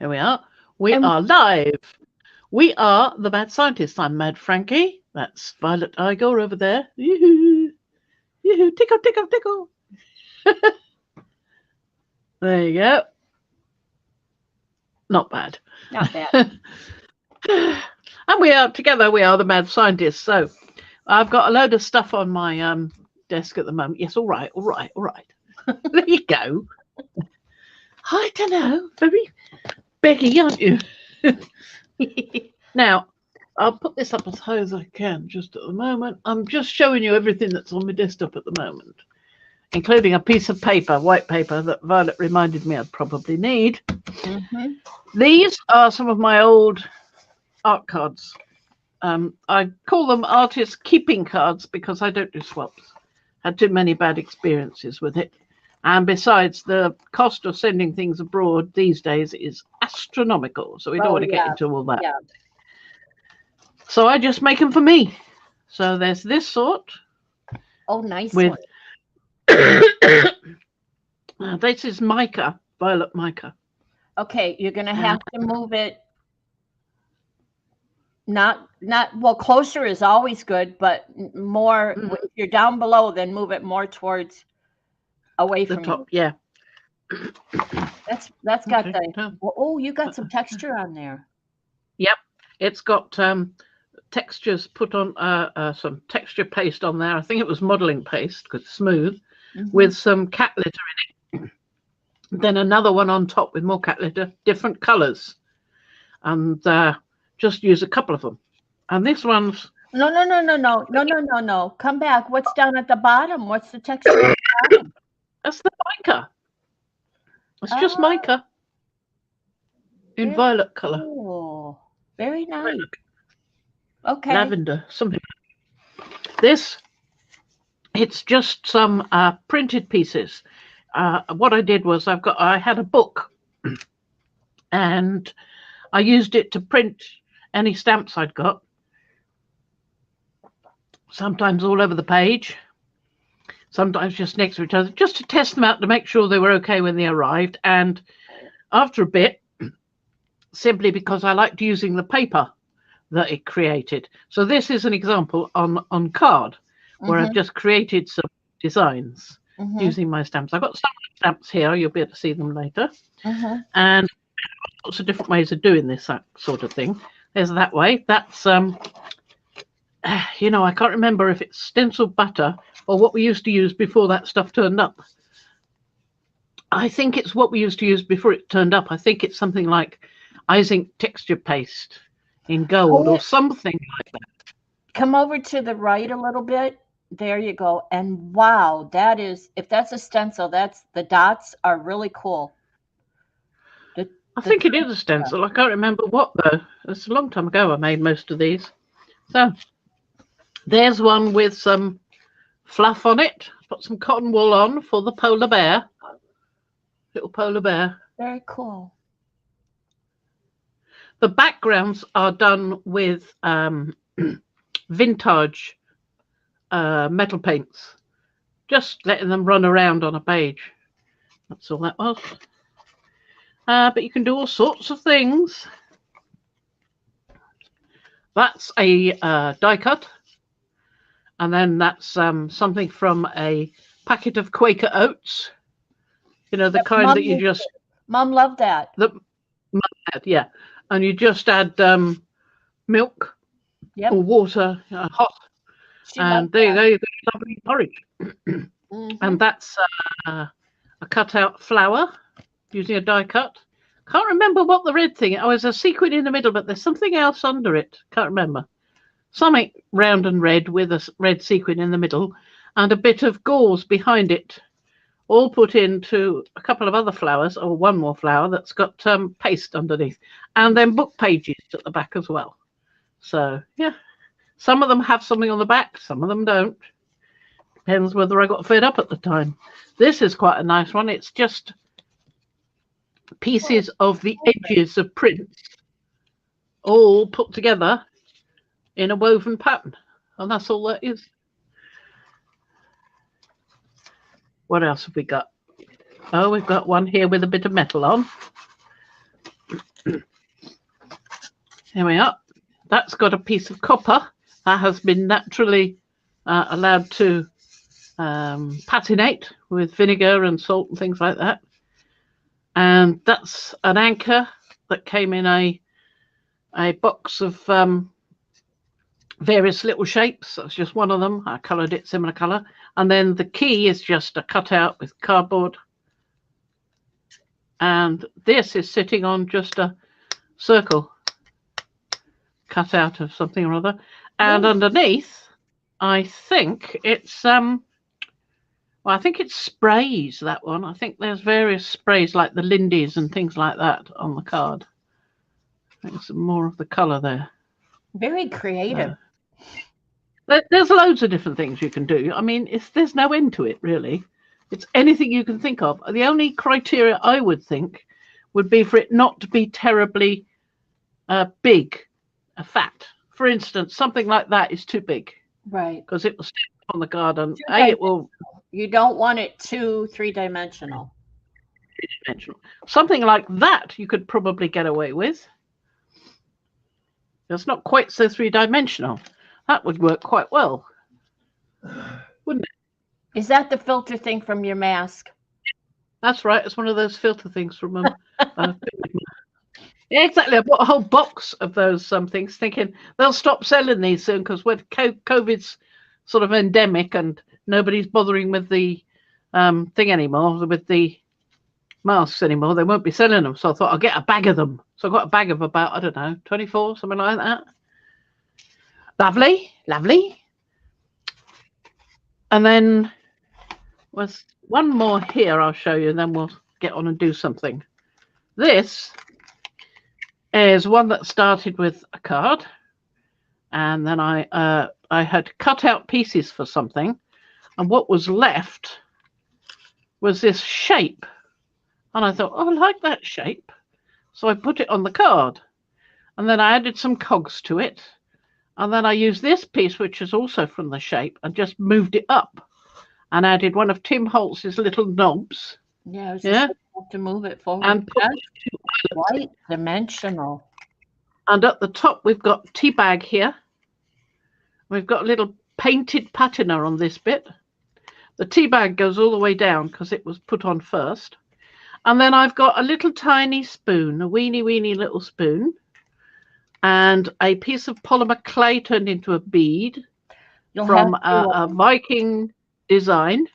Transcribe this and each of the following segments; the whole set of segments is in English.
Here we are. We And are live. We are the Mad Scientists. I'm Mad Frankie. That's Violet Igor over there. Yoo-hoo. Yoo-hoo. Tickle, tickle, tickle. There you go. Not bad. not bad. And we are together. We are the Mad Scientists. So I've got a load of stuff on my desk at the moment. Yes, all right, all right, all right. There you go. I don't know. Very beggy, aren't you? Now, I'll put this up as high as I can just at the moment. I'm just showing you everything that's on my desktop at the moment, including a piece of paper, white paper, that Violet reminded me I'd probably need. Mhm. These are some of my old art cards. I call them artist keeping cards because I don't do swaps. Had too many bad experiences with it. And besides, the cost of sending things abroad these days is astronomical. So we don't Oh want to get yeah, into all that. yeah. So I just make them for me. So there's this sort Oh, nice with, one. this is mica, violet mica. Okay, you're gonna Uh, have to move it. Not well. Closer is always good, but more mm, if you're down below, then move it more towards away the from top, you. yeah. That's got Okay. the. Oh, you got some texture on there. Yep. It's got textures put on, some texture paste on there. I think it was modeling paste because it's smooth, Hmm. with some cat litter in it. Then another one on top with more cat litter, different colours. And just use a couple of them. And this one's, No, no, no, no, no, no, no, no, no. Come back. What's down at the bottom? What's the texture at the bottom? that's the mica. It's just Oh, mica in very violet colour. cool. Very Right, nice. look, Okay. lavender, something. This, it's just some printed pieces. What I did was I had a book and I used it to print any stamps I'd got, sometimes all over the page, sometimes just next to each other, just to test them out to make sure they were okay when they arrived. And after a bit, simply because I liked using the paper that it created. So this is an example on card where I've Mm-hmm. just created some designs Mm-hmm. using my stamps. I've got some stamps here, you'll be able to see them later. Mm-hmm. And lots of different ways of doing this sort of thing. There's that way. That's I can't remember if it's stencil butter or what we used to use before that stuff turned up. I think it's what we used to use before it turned up. I think it's something like Ising texture paste in gold Pull or it. something like that. Come over to the right a little bit. There you go. And wow, that is if that's a stencil, that's the dots are really cool. The I the think it is a stencil. I can't remember what though. It's a long time ago I made most of these. So there's one with some fluff on it. Put some cotton wool on for the polar bear, little polar bear. very cool. The backgrounds are done with vintage metal paints, just letting them run around on a page. That's all that was. But you can do all sorts of things. That's a die cut. And then that's something from a packet of Quaker oats. You know, the Yep, kind that you just, Mom loved that. the, yeah. And you just add milk Yep, or water hot. she loved And there you that. go, you've got lovely porridge. Hmm. And that's a cutout flower using a die cut. Can't remember what the red thing. Oh, there's a sequin in the middle, but there's something else under it. Can't remember. Something round and red with a red sequin in the middle, and a bit of gauze behind it. All put into a couple of other flowers, or one more flower that's got paste underneath, and then book pages at the back as well. So yeah, some of them have something on the back, some of them don't. Depends whether I got fed up at the time. This is quite a nice one. It's just pieces of the edges of prints all put together in a woven pattern. And that's all that is. What else have we got? Oh, we've got one here with a bit of metal on. Here we are. That's got a piece of copper that has been naturally allowed to patinate with vinegar and salt and things like that. And that's an anchor that came in a box of various little shapes. That's just one of them. I coloured it similar colour. And then the key is just a cutout with cardboard. And this is sitting on just a circle cut out of something or other. And underneath, I think it's well, I think it's sprays, that one. I think there's various sprays like the Lindy's and things like that on the card. I think some more of the colour there. Very creative. There's loads of different things you can do. I mean, there's no end to it, really. It's anything you can think of. The only criteria I would think would be for it not to be terribly big, fat. For instance, something like that is too big. Right. Because it will stick on the garden. It will. You don't want it too three-dimensional. Three-dimensional. Something like that you could probably get away with. It's not quite so three-dimensional. That would work quite well, wouldn't it? Is that the filter thing from your mask? That's right. It's one of those filter things from yeah, exactly. I bought a whole box of those things, thinking they'll stop selling these soon because when COVID's sort of endemic and nobody's bothering with the thing anymore, with the masks anymore, they won't be selling them. So I thought I'll get a bag of them. So I got a bag of about, I don't know, 24, something like that. Lovely, lovely. And then was one more here I'll show you, and then we'll get on and do something. This is one that started with a card, and then I had cut out pieces for something, and what was left was this shape. And I thought, oh, I like that shape. So I put it on the card, and then I added some cogs to it. And then I used this piece, which is also from the shape, and just moved it up and added one of Tim Holtz's little knobs. Yeah, I was just have to move it forward. And quite dimensional. And at the top, we've got tea bag here. We've got a little painted patina on this bit. The tea bag goes all the way down because it was put on first. And then I've got a little tiny spoon, a weeny little spoon, and a piece of polymer clay turned into a bead from a Viking design,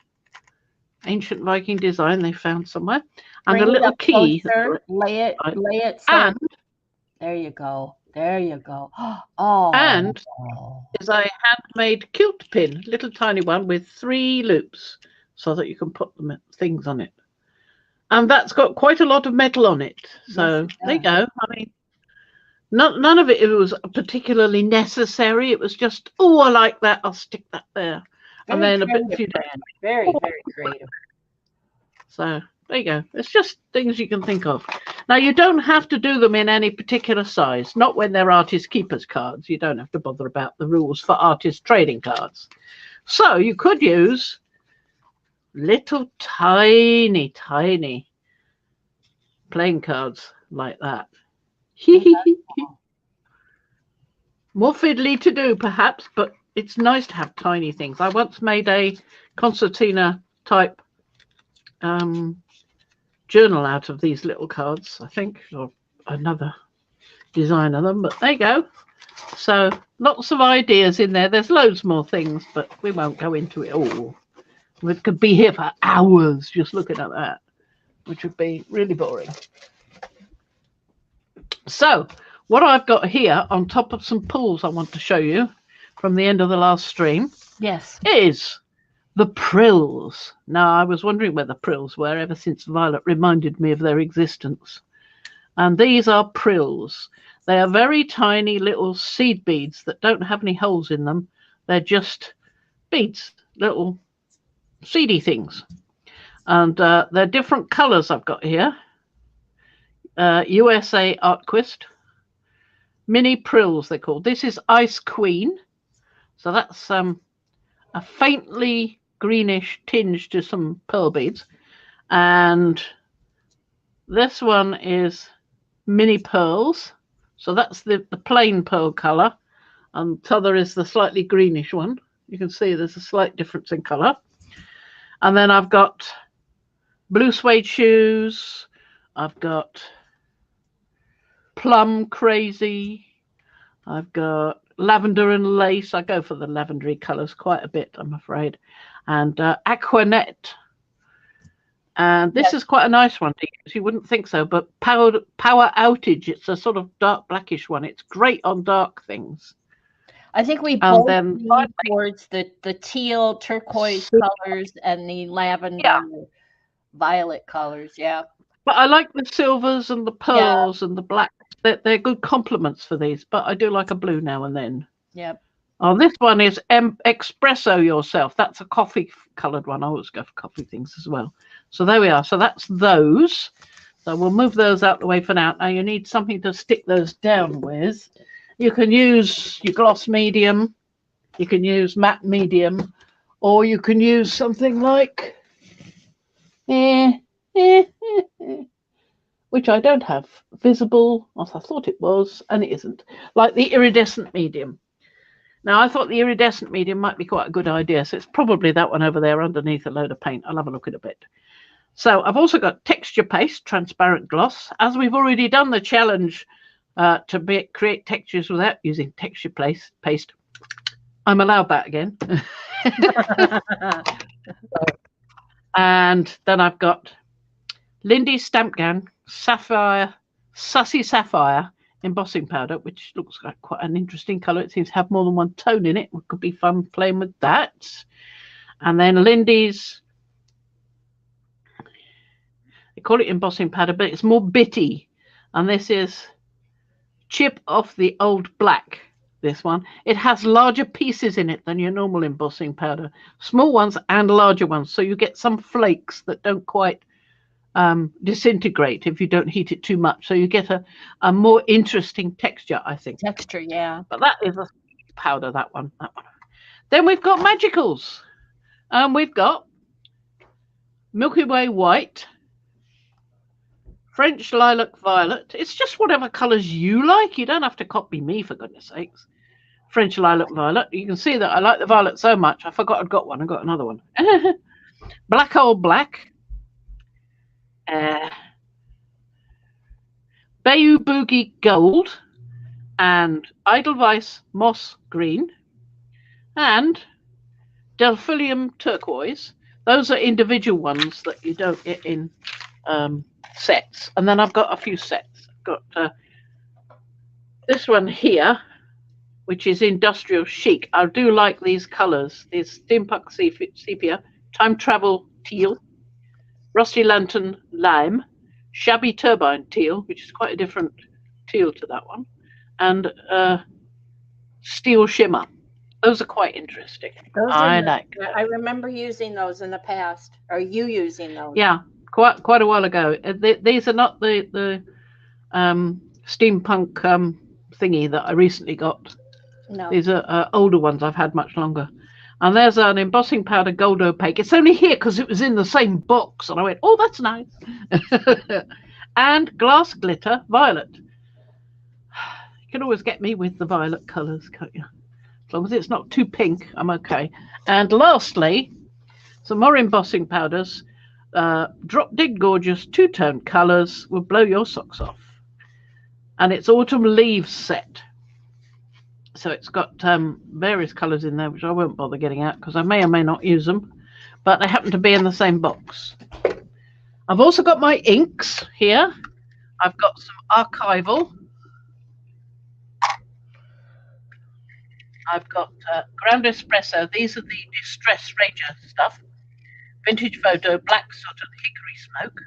ancient Viking design they found somewhere, and a little key. Lay it. And there you go. There you go. Oh. And is a handmade kilt pin, little tiny one with 3 loops, so that you can put things on it. And that's got quite a lot of metal on it. So yes, there you go. I mean, none of it was particularly necessary. It was just, oh, I like that. I'll stick that there. And then a few days. Very creative. So there you go. It's just things you can think of. Now, you don't have to do them in any particular size. Not when they're artist keepers cards. You don't have to bother about the rules for artist trading cards. So you could use little tiny playing cards like that. More fiddly to do, perhaps, but it's nice to have tiny things. I once made a concertina type journal out of these little cards, I think, or another design of them, but there you go. So lots of ideas in there. There's loads more things, but we won't go into it all. We could be here for hours just looking at that, which would be really boring. So what I've got here on top of some pulls I want to show you from the end of the last stream, yes, is the prills. Now, I was wondering where the prills were ever since Violet reminded me of their existence. And these are prills. They are very tiny little seed beads that don't have any holes in them. They're just beads, little seedy things. And they're different colors I've got here. USA Artquist. Mini prills, they're called. This is Ice Queen. So that's a faintly greenish tinge to some pearl beads. And this one is mini pearls. So that's the plain pearl colour, and t'other is the slightly greenish one. You can see there's a slight difference in colour. And then I've got blue suede shoes. I've got plum crazy. I've got lavender and lace. I go for the lavendery colours quite a bit, I'm afraid. And aquanet. And this is quite a nice one to use. You wouldn't think so, but power outage. It's a sort of dark blackish one. It's great on dark things. I think we And both then lean towards the teal, turquoise colors and the lavender, violet colors. Yeah. But I like the silvers and the pearls and the blacks. They're good complements for these. But I do like a blue now and then. Yep. Oh, this one is Espresso Yourself. That's a coffee coloured one. I always go for coffee things as well. So there we are. So that's those. So we'll move those out the way for now. Now you need something to stick those down with. You can use your gloss medium. You can use matte medium. Or you can use something like... which I don't have visible, as I thought it was, and it isn't. Like the iridescent medium. Now, I thought the iridescent medium might be quite a good idea, so it's probably that one over there underneath a load of paint. I'll have a look in a bit. So I've also got texture paste, transparent gloss. As we've already done the challenge to create textures without using texture paste, I'm allowed that again. And then I've got Lindy's Stamp Gang Sussy Sapphire embossing powder, which looks like quite an interesting colour. It seems to have more than one tone in it. It could be fun playing with that. And then Lindy's, they call it embossing powder, but it's more bitty. And this is Chip Off the Old Black, this one. It has larger pieces in it than your normal embossing powder. Small ones and larger ones. So you get some flakes that don't quite disintegrate if you don't heat it too much. So you get a more interesting texture, I think. Texture, yeah. But that is a powder, that one. Then we've got magicals. We've got Milky Way White, French Lilac Violet. It's just whatever colours you like. You don't have to copy me, for goodness sakes. French Lilac Violet. You can see that I like the violet so much. I forgot I'd got one. I got another one. Black Old Black. Bayou Boogie Gold and Edelweiss Moss Green and Delphinium Turquoise. Those are individual ones that you don't get in sets. And then I've got a few sets. I've got this one here, which is Industrial Chic. I do like these colours. These Steampunk Sepia, Time Travel Teal, Rusty Lantern Lime, Shabby Turbine Teal, which is quite a different teal to that one, and Steel Shimmer. Those are quite interesting. I like. I remember using those in the past. Are you using those? Yeah, quite a while ago. These are not the steampunk thingy that I recently got. No. These are older ones I've had much longer. And there's an embossing powder gold opaque. It's only here because it was in the same box. And I went, oh, that's nice. And glass glitter violet. You can always get me with the violet colours, can't you? As long as it's not too pink, I'm okay. And lastly, some more embossing powders. Drop Dead Gorgeous two-tone colours will blow your socks off. And it's Autumn Leaves set. So it's got various colours in there, which I won't bother getting out because I may or may not use them. But they happen to be in the same box. I've also got my inks here. I've got some archival. I've got Ground Espresso. These are the Distress Ranger stuff. Vintage Photo, Black Soot and Hickory Smoke.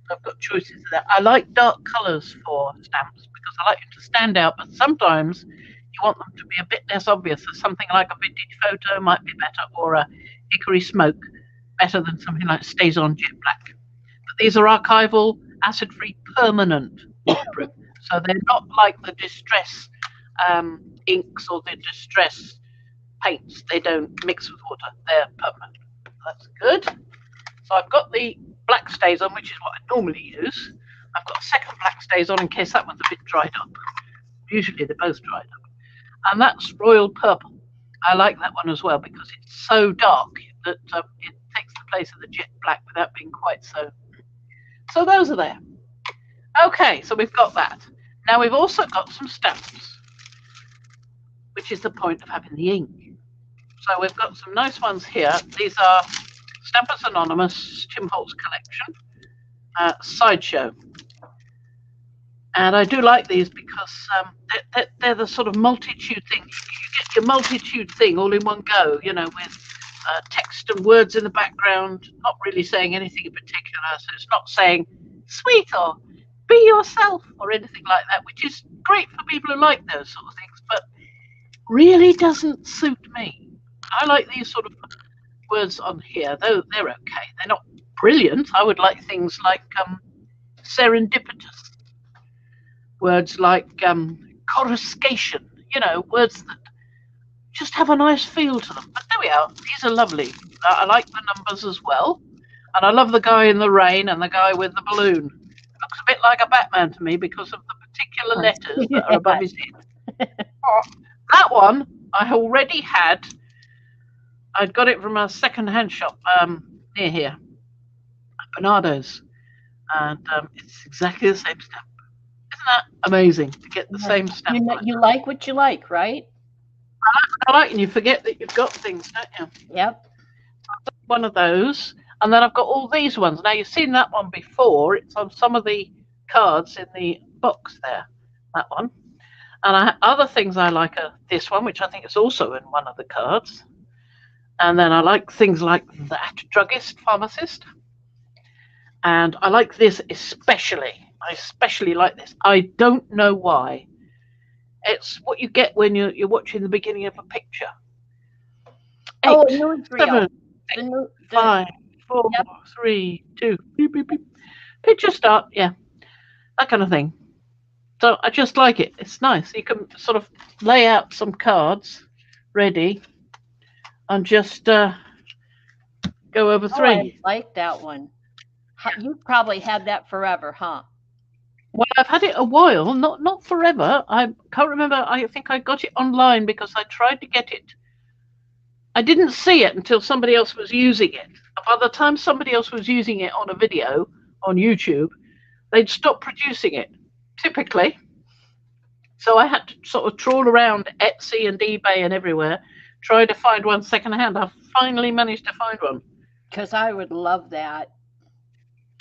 So I've got choices of that. I like dark colours for stamps because I like them to stand out, but sometimes you want them to be a bit less obvious. So something like a Vintage Photo might be better, or a Hickory Smoke better than something like Stays On Jet Black. But these are archival, acid-free, permanent waterproof. So they're not like the Distress inks or the Distress paints. They don't mix with water. They're permanent. That's good. So I've got the black Stays On, which is what I normally use. I've got a second black stays on in case that one's a bit dried up. Usually they're both dried up. And that's royal purple. I like that one as well because it's so dark that it takes the place of the jet black without being quite so. So those are there. Okay, so we've got that. Now we've also got some stamps, which is the point of having the ink. So we've got some nice ones here. These are Stampers Anonymous, Tim Holtz collection, Sideshow. And I do like these because they're the sort of multitude thing. You get your multitude thing all in one go, you know, with text and words in the background, not really saying anything in particular. So it's not saying sweet or be yourself or anything like that, which is great for people who like those sort of things, but really doesn't suit me. I like these sort of words on here, though they're okay. They're not brilliant. I would like things like serendipitous. Words like coruscation, you know, words that just have a nice feel to them. But there we are. These are lovely. I like the numbers as well. And I love the guy in the rain and the guy with the balloon. Looks a bit like a Batman to me because of the particular letters that are above his head. That one I already had. I'd got it from a second-hand shop near here, Bernardo's. And it's exactly the same stamp. Isn't that amazing to get the same stamp? You like what you like, right? I like, and you forget that you've got things, don't you? Yep. One of those, and then I've got all these ones. Now you've seen that one before. It's on some of the cards in the box there. That one, and other things I like are this one, which I think is also in one of the cards. And then I like things like that, druggist, pharmacist, and I like this especially. I especially like this. I don't know why. It's what you get when you're watching the beginning of a picture. 8, 7, 6, 5, 4, 3, 2, beep, beep, beep. Picture start, yeah, that kind of thing. So I just like it. It's nice. You can sort of lay out some cards ready and just go over 3. I like that one. You probably had that forever, huh? Well, I've had it a while, not forever. I can't remember. I think I got it online because I tried to get it. I didn't see it until somebody else was using it. By the time somebody else was using it on a video on YouTube, they'd stop producing it, typically. So I had to sort of trawl around Etsy and eBay and everywhere, trying to find one secondhand. I finally managed to find one. Because I would love that.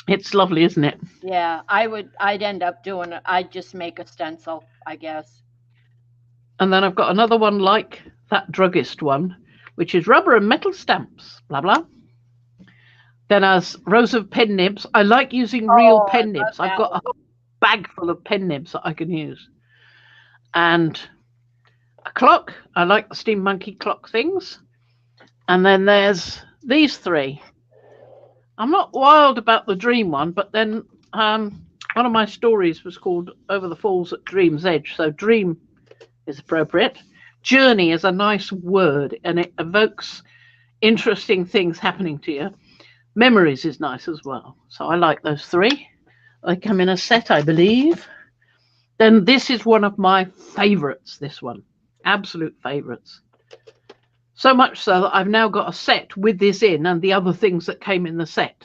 It's lovely, isn't it? Yeah, I'd end up doing it. I'd just make a stencil, I guess. And then I've got another one like that druggist one, which is rubber and metal stamps, blah, blah. Then as rows of pen nibs. I like using real pen nibs. I've got a whole bag full of pen nibs that I can use. And a clock. I like the Steam Monkey clock things. And then there's these 3. I'm not wild about the dream one, but then one of my stories was called Over the Falls at Dream's Edge. So dream is appropriate. Journey is a nice word, and it evokes interesting things happening to you. Memories is nice as well. So I like those 3. They come in a set, I believe. Then this is one of my favorites, this one. Absolute favorites. So much so that I've now got a set with this in and the other things that came in the set.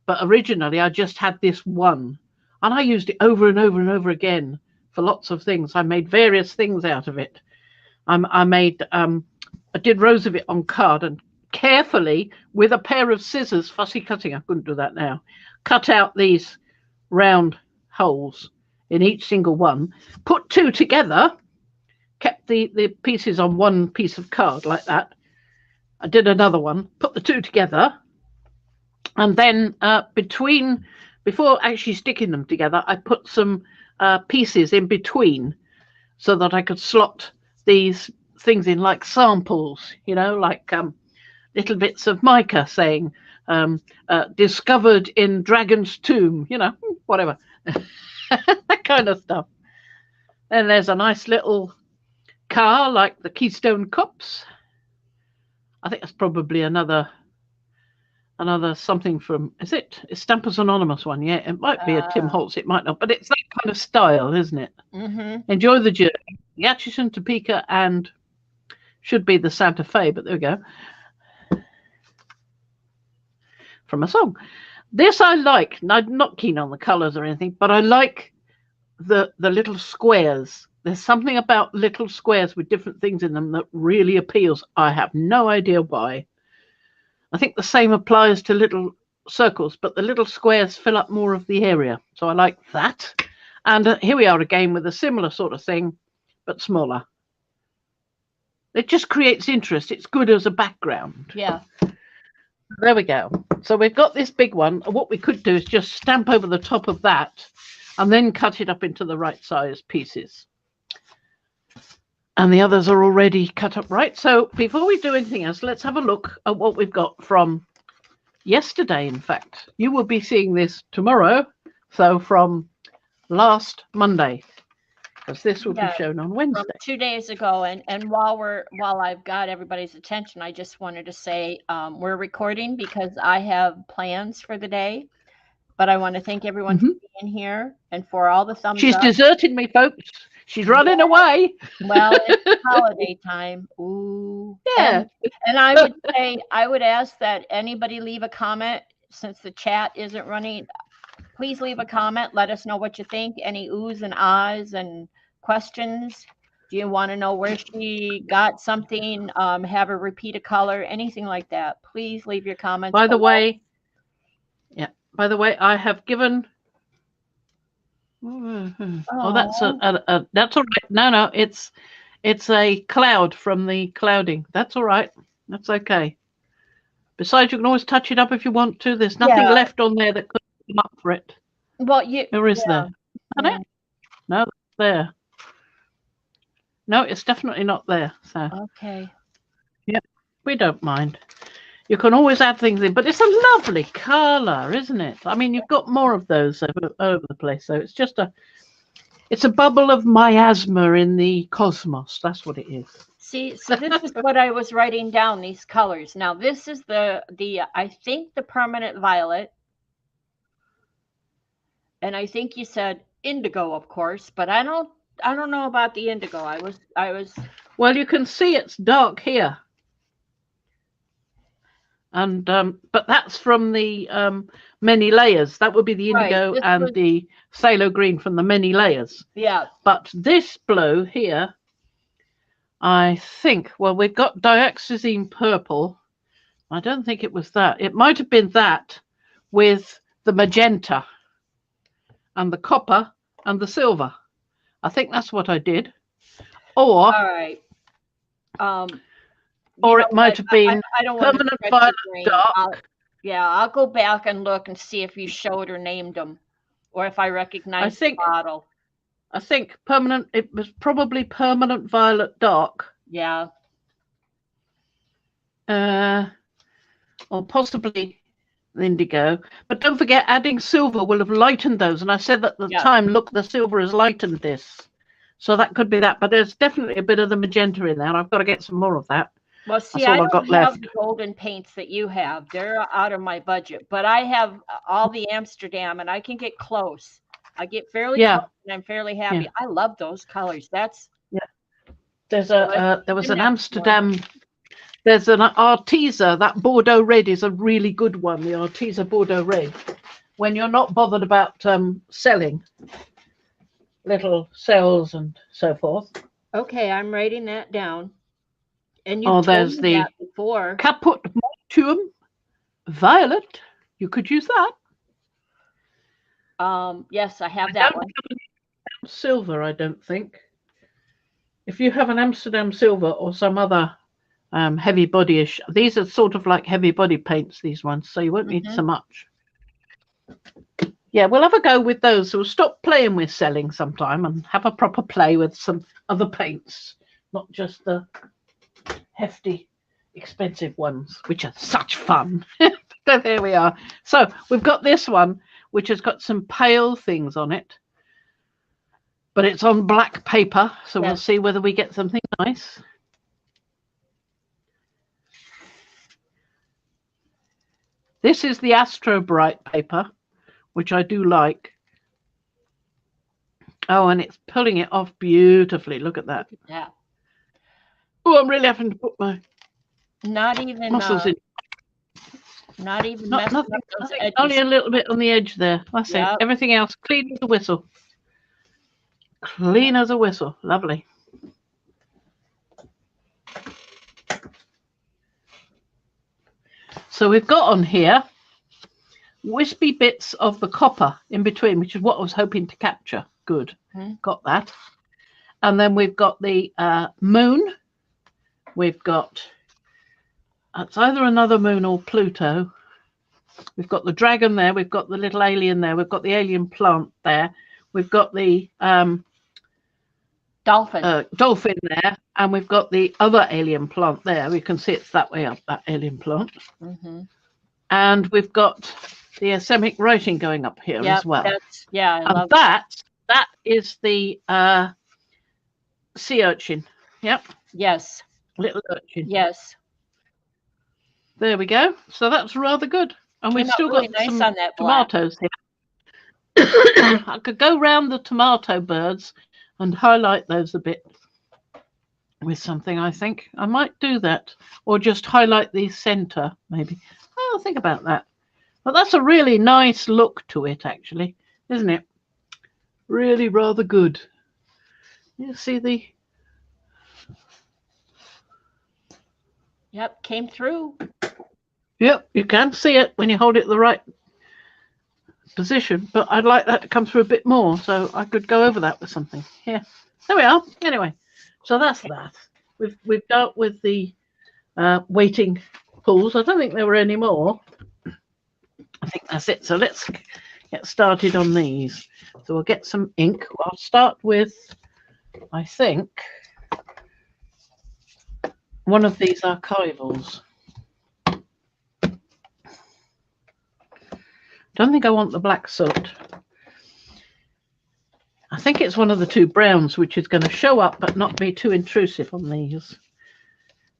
But originally I just had this one. And I used it over and over and over again for lots of things. I made various things out of it. I did rows of it on card and carefully, with a pair of scissors, fussy cutting, I couldn't do that now, cut out these round holes in each single one, put 2 together, kept the pieces on one piece of card like that. I did another one, put the 2 together, and then before actually sticking them together, I put some pieces in between so that I could slot these things in like samples, you know, like little bits of mica saying discovered in Dragon's Tomb, you know, whatever. That kind of stuff. Then there's a nice little car like the Keystone Cops. I think that's probably another another something from, is it? It's Stampers Anonymous one, yeah. It might be a Tim Holtz, it might not, but it's that kind of style, isn't it? Enjoy the journey. The Atchison, Topeka, and should be the Santa Fe, but there we go. From a song. This I like. I'm not keen on the colours or anything, but I like the little squares. There's something about little squares with different things in them that really appeals. I have no idea why. I think the same applies to little circles, but the little squares fill up more of the area. So I like that. And here we are again with a similar sort of thing, but smaller. It just creates interest. It's good as a background. Yeah. There we go. So we've got this big one. What we could do is just stamp over the top of that and then cut it up into the right size pieces. And the others are already cut up right. So before we do anything else, let's have a look at what we've got from yesterday, in fact. You will be seeing this tomorrow. So from last Monday, because this will be shown on Wednesday. From 2 days ago. And while I've got everybody's attention, I just wanted to say we're recording because I have plans for the day. But I want to thank everyone for being here and for all the thumbs up. She's deserted me, folks. She's running away. Well, it's holiday time. Ooh. Yeah. And I would say, I would ask that anybody leave a comment since the chat isn't running. Please leave a comment. Let us know what you think. Any oohs and ahs and questions. Do you want to know where she got something? Have her repeat a color, anything like that. Please leave your comments. By the way, I have given. Oh, that's that's all right. No, it's a cloud from the clouding. That's all right. That's okay. Besides, you can always touch it up if you want to. There's nothing left on there that could come up for it. Well, or is there? Yeah. No, it's there. No, it's definitely not there. So okay. Yep, we don't mind. You can always add things in, but it's a lovely colour, isn't it? I mean, you've got more of those over the place, so it's just it's a bubble of miasma in the cosmos. That's what it is. See, so this is what I was writing down, these colors. Now, this is the I think the permanent violet, and I think you said indigo, of course, but I don't know about the indigo. I was. Well, you can see it's dark here. And but that's from the many layers. That would be the indigo and the phthalo green from the many layers. Yeah. But this blue here, I think, well, we've got dioxazine purple. I don't think it was that. It might have been that with the magenta and the copper and the silver. I think that's what I did. Or all right. Or it might have been I don't permanent violet dark. I'll go back and look and see if you showed or named them, or if I recognize the bottle. I think permanent. It was probably permanent violet dark. Yeah. Or possibly indigo. But don't forget, adding silver will have lightened those. And I said at the time, look, the silver has lightened this. So that could be that. But there's definitely a bit of the magenta in there. I've got to get some more of that. Well, see, I don't have the golden paints that you have. They're out of my budget. But I have all the Amsterdam, and I can get close. I get fairly close, and I'm fairly happy. Yeah. I love those colors. That's There's there was an Amsterdam. There's an Arteza. That Bordeaux red is a really good one. The Arteza Bordeaux red. When you're not bothered about selling little cells and so forth. Okay, I'm writing that down. And you there's the before. Caput Mortuum violet. You could use that. Yes, I have that one. Silver, I don't think. If you have an Amsterdam silver or some other heavy bodyish, these are sort of like heavy body paints, these ones, so you won't need so much. Yeah, we'll have a go with those. So we'll stop playing with selling sometime and have a proper play with some other paints, not just the hefty, expensive ones, which are such fun. So there we are. So we've got this one, which has got some pale things on it, but it's on black paper. So we'll see whether we get something nice. This is the Astro Bright paper, which I do like. Oh, and it's pulling it off beautifully. Look at that. Yeah. Oh, I'm really having to put my Not even muscles in. Not even Nothing, those nothing, edges. only a little bit on the edge there. That's it. Everything else clean as a whistle. Clean as a whistle. Lovely. So we've got on here wispy bits of the copper in between, which is what I was hoping to capture. Good. Got that. And then we've got the moon. We've got, it's either another moon or Pluto. We've got the dragon there. We've got the little alien there. We've got the alien plant there. We've got the dolphin there. And we've got the other alien plant there. We can see it's that way up, that alien plant. And we've got the Asemic writing going up here as well. I love that is the sea urchin. Yep. Yes. Little urchin. Yes. There we go. So that's rather good. And we've still really got nice some on that tomatoes here. I could go round the tomato birds and highlight those a bit with something, I think. I might do that. Or just highlight the centre, maybe. I'll think about that. But that's a really nice look to it, actually, isn't it? Really rather good. You see the... Yep, came through. Yep, you can see it when you hold it the right position, but I'd like that to come through a bit more, so I could go over that with something. Yeah, there we are. Anyway, so that's that. We've dealt with the weighting pulls. I don't think there were any more. I think that's it. So let's get started on these. So we'll get some ink. I'll start with, I think, one of these archivals. Don't think I want the black soot. I think it's one of the two browns, which is going to show up but not be too intrusive on these.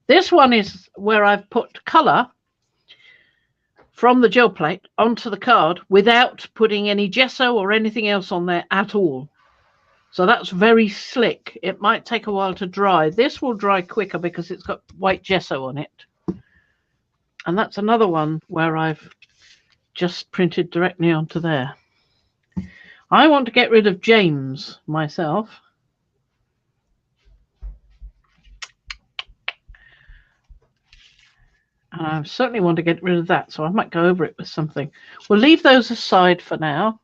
This one is where I've put colour from the gel plate onto the card without putting any gesso or anything else on there at all. So that's very slick. It might take a while to dry. This will dry quicker because it's got white gesso on it. And that's another one where I've just printed directly onto there. I want to get rid of James myself. And I certainly want to get rid of that, so I might go over it with something. We'll leave those aside for now,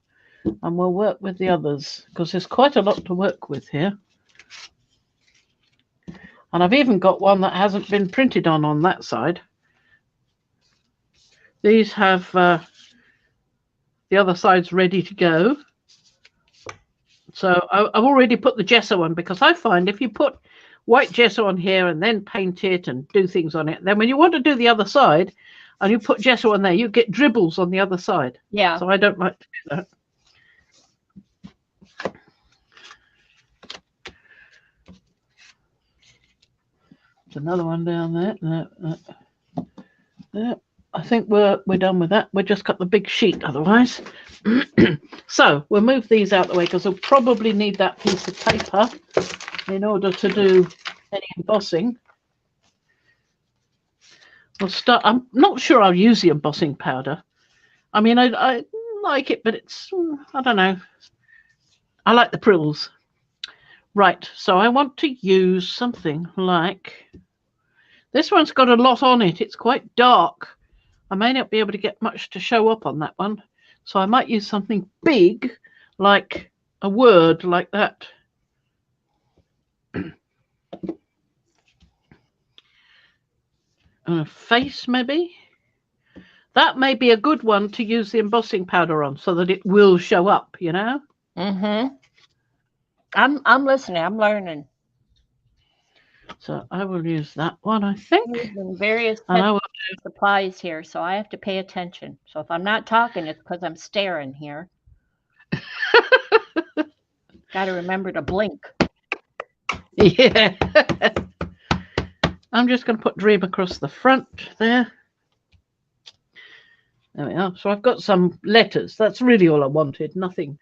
and we'll work with the others, because there's quite a lot to work with here. And I've even got one that hasn't been printed on that side. These have the other side's ready to go. So I've already put the gesso on, because I find if you put white gesso on here and then paint it and do things on it, then when you want to do the other side and you put gesso on there, you get dribbles on the other side. Yeah. So I don't like to do that. There's another one down there. No. I think we're done with that. We'll just cut the big sheet otherwise. So we'll move these out the way, because we'll probably need that piece of paper in order to do any embossing. We'll start. I'm not sure I'll use the embossing powder. I mean, I like it, but it's, I don't know. I like the prills. Right, so I want to use something like, this one's got a lot on it. It's quite dark. I may not be able to get much to show up on that one. So I might use something big, like a word like that. And a face, maybe. That may be a good one to use the embossing powder on, so that it will show up, you know? Mm-hmm. I'm listening. I'm learning. So I will use that one, I think. Using various And I will supplies here, so I have to pay attention. So if I'm not talking, it's because I'm staring here. Got to remember to blink. Yeah. I'm just going to put Dream across the front there. There we are. So I've got some letters. That's really all I wanted. Nothing.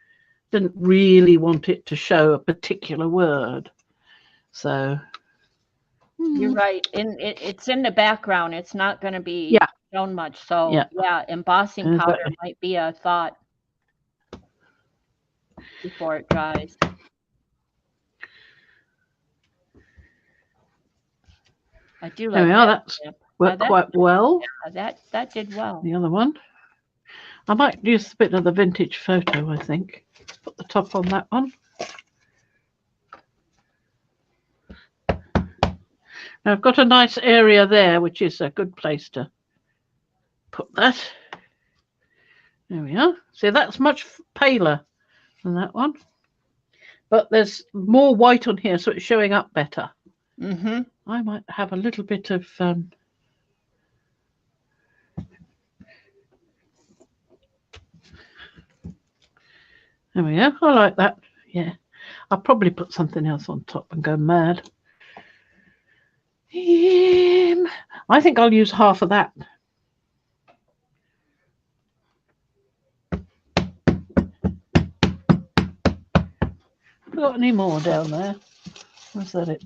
Didn't really want it to show a particular word. So You're right. It's in the background. It's not going to be yeah, shown much. So yeah. yeah, embossing powder Exactly. might be a thought before it dries. I do There like we are. that That's tip. worked That quite well. that did well. The other one. I might use a bit of the vintage photo, I think. Put the top on that one. Now I've got a nice area there, which is a good place to put that. There we are. See, that's much paler than that one. But there's more white on here, so it's showing up better. Mm-hmm. I might have a little bit of... There we go. I like that. Yeah. I'll probably put something else on top and go mad. I think I'll use half of that. Got any more down there? Was that it?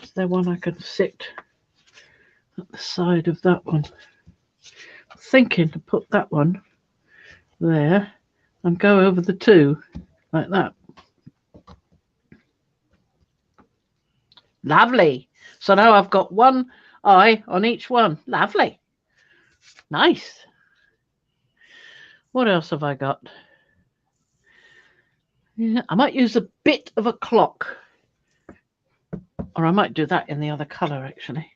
Is there one I could sit at the side of that one? I'm thinking to put that one there and go over the two like that. Lovely. So now I've got one eye on each one. Lovely. Nice. What else have I got? Yeah, I might use a bit of a clock. Or I might do that in the other colour, actually.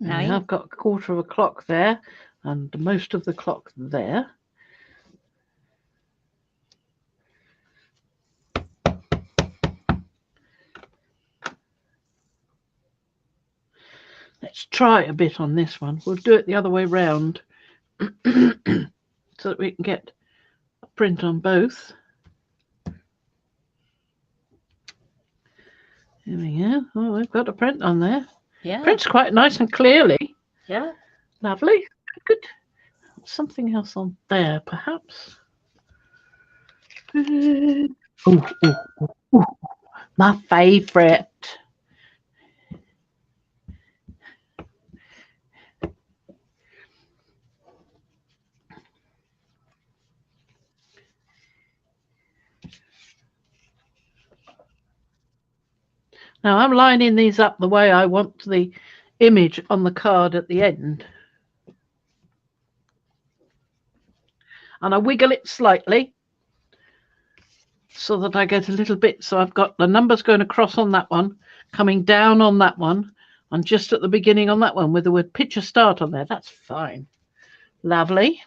Nice. I've got a quarter of a clock there and most of the clock there. Let's try a bit on this one. We'll do it the other way round so that we can get a print on both. There we go. Oh, we've got a print on there. Yeah. Print's quite nice and clearly. Yeah. Lovely. Good. Something else on there, perhaps. Oh, my favourite. Now I'm lining these up the way I want the image on the card at the end. And I wiggle it slightly so that I get a little bit. So I've got the numbers going across on that one, coming down on that one, and just at the beginning on that one with the word picture start on there. That's fine. Lovely.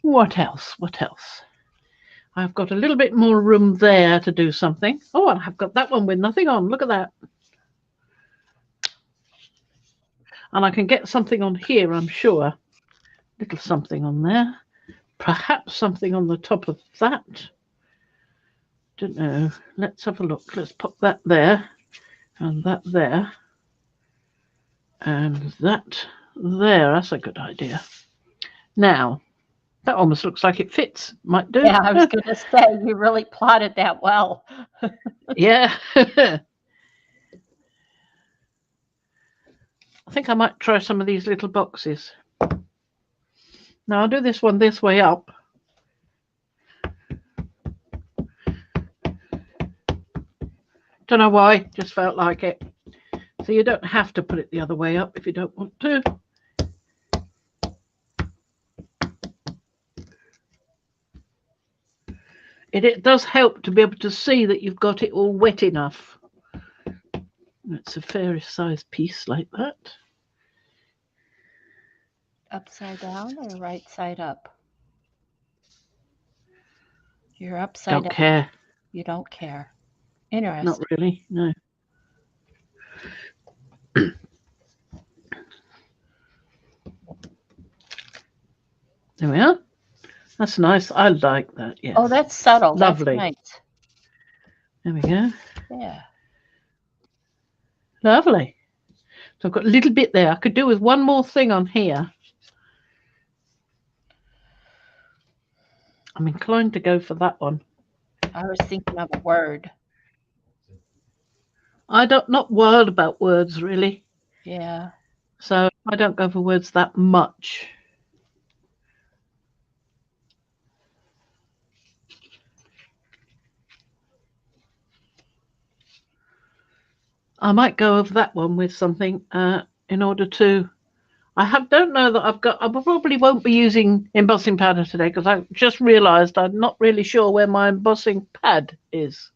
What else? What else? I've got a little bit more room there to do something. Oh, and I've got that one with nothing on. Look at that. And I can get something on here, I'm sure. Little something on there. Perhaps something on the top of that. Don't know. Let's have a look. Let's pop that there and that there and that there. That's a good idea. Now, that almost looks like it fits. Might do. Yeah, I was going to say, you really plotted that well. Yeah. I think I might try some of these little boxes. Now I'll do this one this way up. Don't know why, just felt like it. So you don't have to put it the other way up if you don't want to. It does help to be able to see that you've got it all wet enough. It's a fairish sized piece like that. Upside down or right side up? You're upside down. Don't care. You don't care. Interesting. Not really, no. There we are. That's nice. I like that. Yes. Oh, that's subtle. Lovely. That's nice. There we go. Yeah. Lovely. So I've got a little bit there. I could do with one more thing on here. I'm inclined to go for that one. I was thinking of a word. I don't not worried about words really. Yeah. So I don't go for words that much. I might go over that one with something in order to. Don't know that I've got. I probably won't be using embossing powder today because I just realised I'm not really sure where my embossing pad is.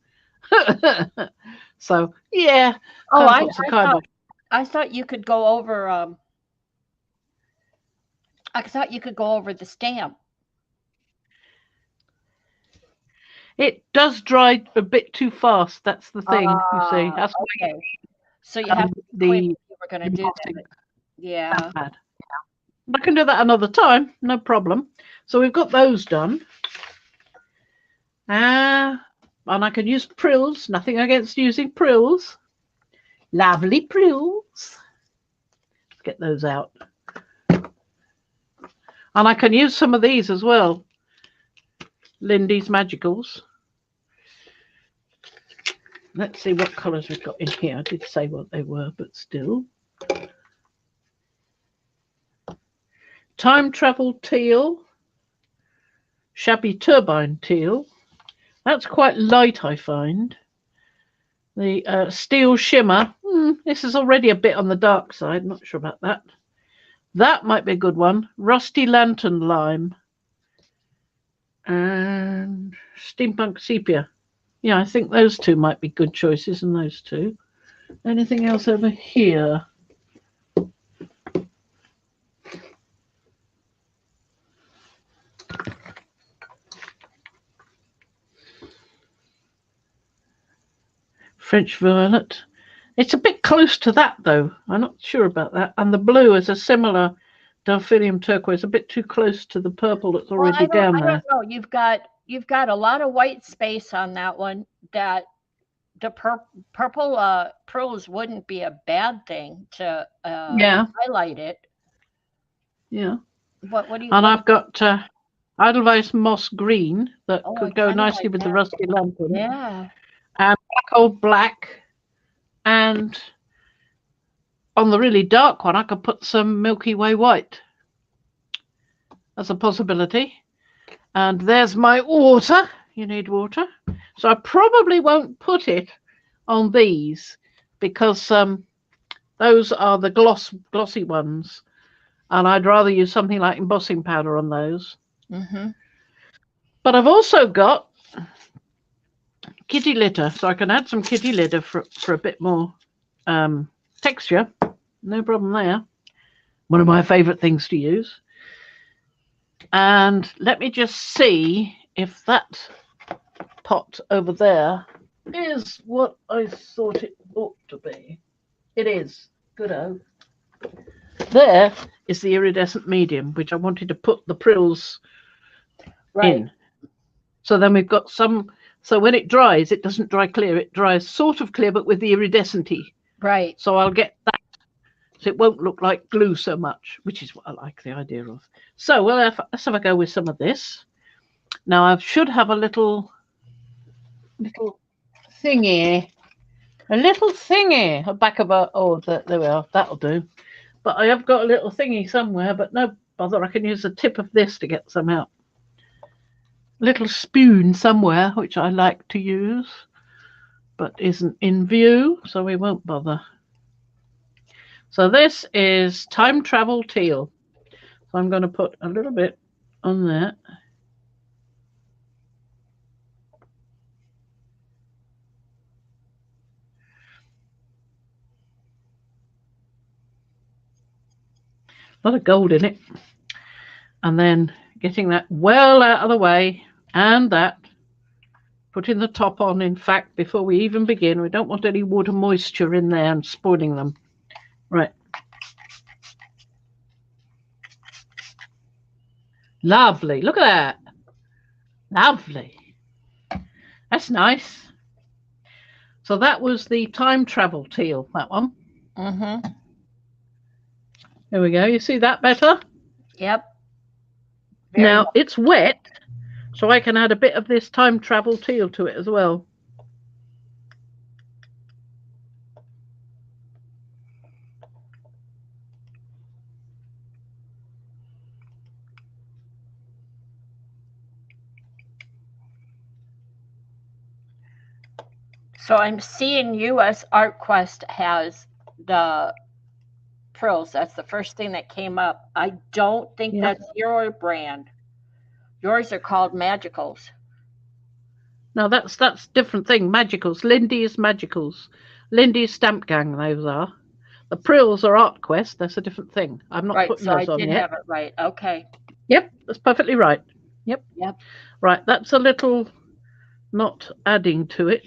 So yeah. Oh, I thought you could go over. I thought you could go over the stamp. It does dry a bit too fast. That's the thing. You see. That's okay. So you have to the you were going to do that. Yeah. pad. I can do that another time. No problem. So we've got those done. And I can use prills. Nothing against using prills. Lovely prills. Let's get those out. And I can use some of these as well. Lindy's Magicals. Let's see what colours we've got in here. I did say what they were, but still. Time Travel Teal. Shabby Turbine Teal. That's quite light, I find. The Steel Shimmer. This is already a bit on the dark side. Not sure about that. That might be a good one. Rusty Lantern Lime. And Steampunk Sepia. Yeah, I think those two might be good choices, and those two. Anything else over here? French Violet. It's a bit close to that, though. I'm not sure about that. And the blue is a similar Delphinium Turquoise, a bit too close to the purple that's already down there. I don't know. You've got a lot of white space on that one. That the purple pearls wouldn't be a bad thing to highlight it. Yeah. What do you? And I've got Edelweiss Moss Green that could go nicely with the Rusty Lantern. Yeah. And Black Old Black. And on the really dark one, I could put some Milky Way White. That's a possibility. And there's my water. You need water. So I probably won't put it on these because those are the glossy ones. And I'd rather use something like embossing powder on those. Mm-hmm. But I've also got kitty litter, so I can add some kitty litter for a bit more texture. No problem there. One of my favourite things to use. And let me just see if that pot over there is what I thought it ought to be. It is. Good-o. There is the iridescent medium, which I wanted to put the prills in. So then we've got some. So when it dries, it doesn't dry clear. It dries sort of clear, but with the iridescent-y. Right. So I'll get that. So it won't look like glue so much, which is what I like the idea of. So let's have a go with some of this. Now I should have a little thingy. A little thingy. A back of a, there we are. That'll do. But I have got a little thingy somewhere, but no bother. I can use the tip of this to get some out. Little spoon somewhere, which I like to use, but isn't in view, so we won't bother. So this is Time Travel Teal. So I'm going to put a little bit on that. A lot of gold in it. And then getting that well out of the way, and that. Putting the top on, in fact, before we even begin. We don't want any water moisture in there and spoiling them. Right. Lovely. Look at that. Lovely. That's nice. So that was the time travel teal, that one. Mm-hmm. There we go. You see that better? Yep. Now, it's wet, so I can add a bit of this time travel teal to it as well. So I'm seeing US Art Quest has the frills. That's the first thing that came up. I don't think that's your brand. Yours are called Magicals. No, that's different thing. Magicals. Lindy's Magicals. Lindy's Stamp Gang, those are. The Prills are Art Quest. That's a different thing. I'm not putting those on yet. I did have it right. Okay. Yep, that's perfectly right. Yep. Yep. Right, that's a little not adding to it.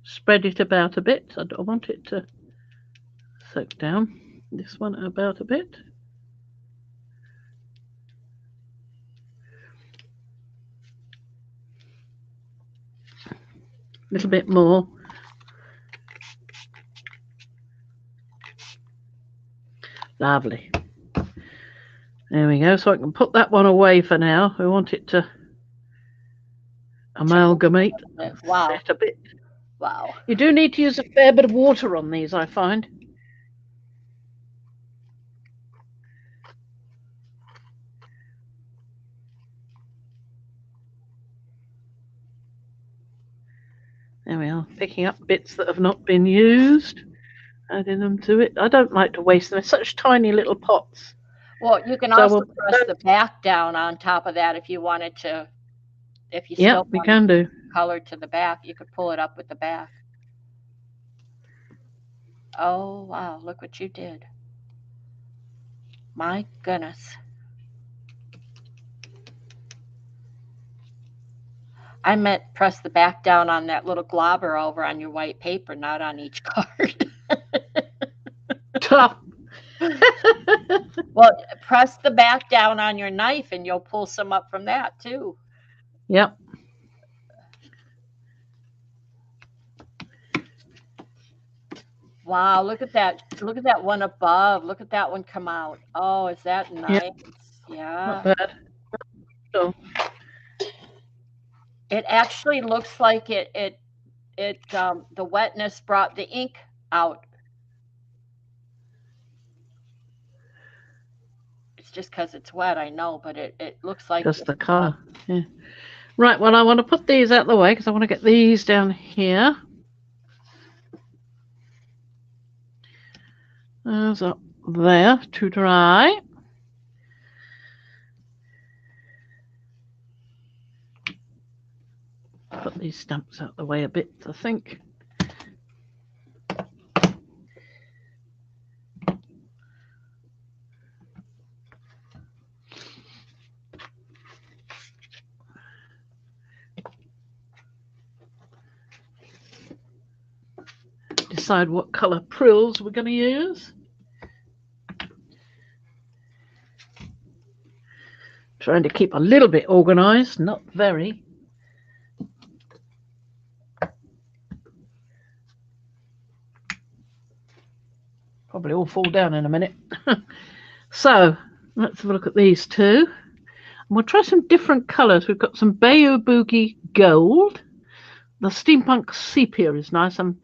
Spread it about a bit. I don't want it to soak down. This one about a bit. A little bit more. Lovely. There we go. So I can put that one away for now. We want it to amalgamate. Wow. Set a bit. Wow. You do need to use a fair bit of water on these, I find. There we are, picking up bits that have not been used, adding them to it. I don't like to waste them. They're such tiny little pots. Well, you can also press the back down on top of that if you wanted to. If you still we can do color to the back, you could pull it up with the back. Oh, wow, look what you did. My goodness. I meant press the back down on that little globber over on your white paper, not on each card. Well, press the back down on your knife and you'll pull some up from that too. Yep. Wow, look at that. Look at that one above. Look at that one come out. Oh, is that nice? Yep. Yeah. Not bad. So it actually looks like the wetness brought the ink out. It's just because it's wet, I know, but it looks like just the color. Yeah. Right, well, I want to put these out of the way because I want to get these down here. Those up there to dry. Put these stamps out the way a bit, I think. Decide what color prills we're going to use. Trying to keep a little bit organized, not very. Probably all fall down in a minute. So let's have a look at these two. And we'll try some different colors. We've got some Bayou Boogie Gold. The Steampunk Sepia is nice. And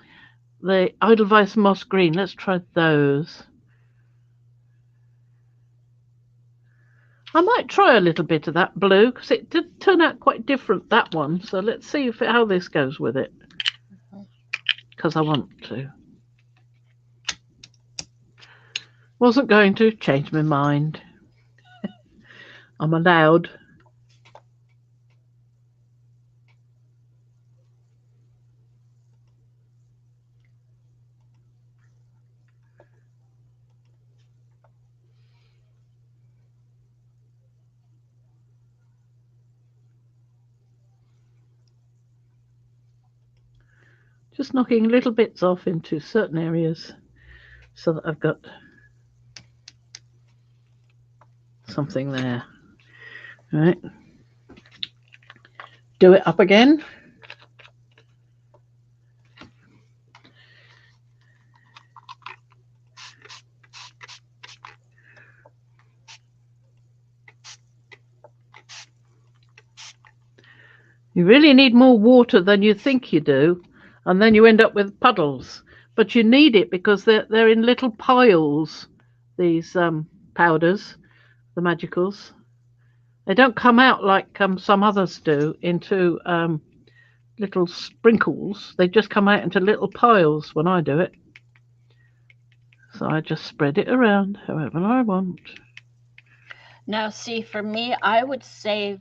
the Edelweiss Moss Green. Let's try those. I might try a little bit of that blue because it did turn out quite different, that one. So let's see how this goes with it. Because I want to. Wasn't going to change my mind. I'm allowed. Just knocking little bits off into certain areas so that I've got something there. Right. Do it up again. You really need more water than you think you do, and then you end up with puddles. But you need it because they're in little piles, these powders, the magicals. They don't come out like some others do into little sprinkles. They just come out into little piles when I do it. So I just spread it around however I want. Now, see, for me, I would save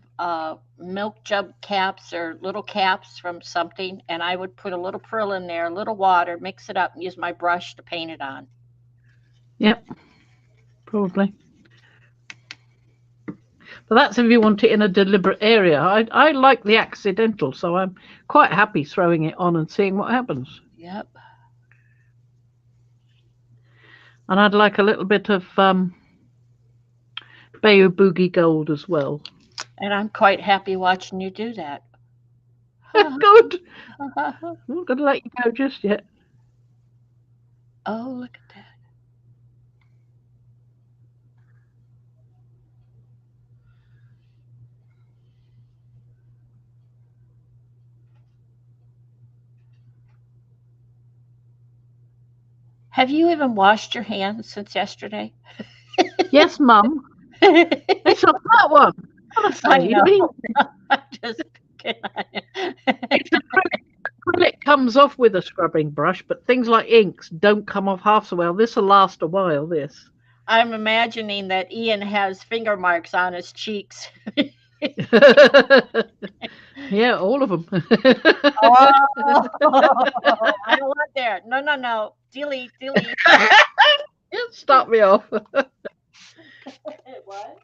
milk jug caps or little caps from something, and I would put a little pearl in there, a little water, mix it up, and use my brush to paint it on. Yep, probably. But that's if you want it in a deliberate area. I like the accidental, so I'm quite happy throwing it on and seeing what happens. Yep. And I'd like a little bit of Bayou Boogie Gold as well. And I'm quite happy watching you do that. Good. I'm not going to let you go just yet. Oh, look at that. Have you even washed your hands since yesterday? Yes, Mum. It's not that one. I know. Just it's acrylic comes off with a scrubbing brush, but things like inks don't come off half so well. This will last a while, this. I'm imagining that Ian has finger marks on his cheeks. Yeah, all of them. Oh, I don't want that. No. Delete. Stop me off. What?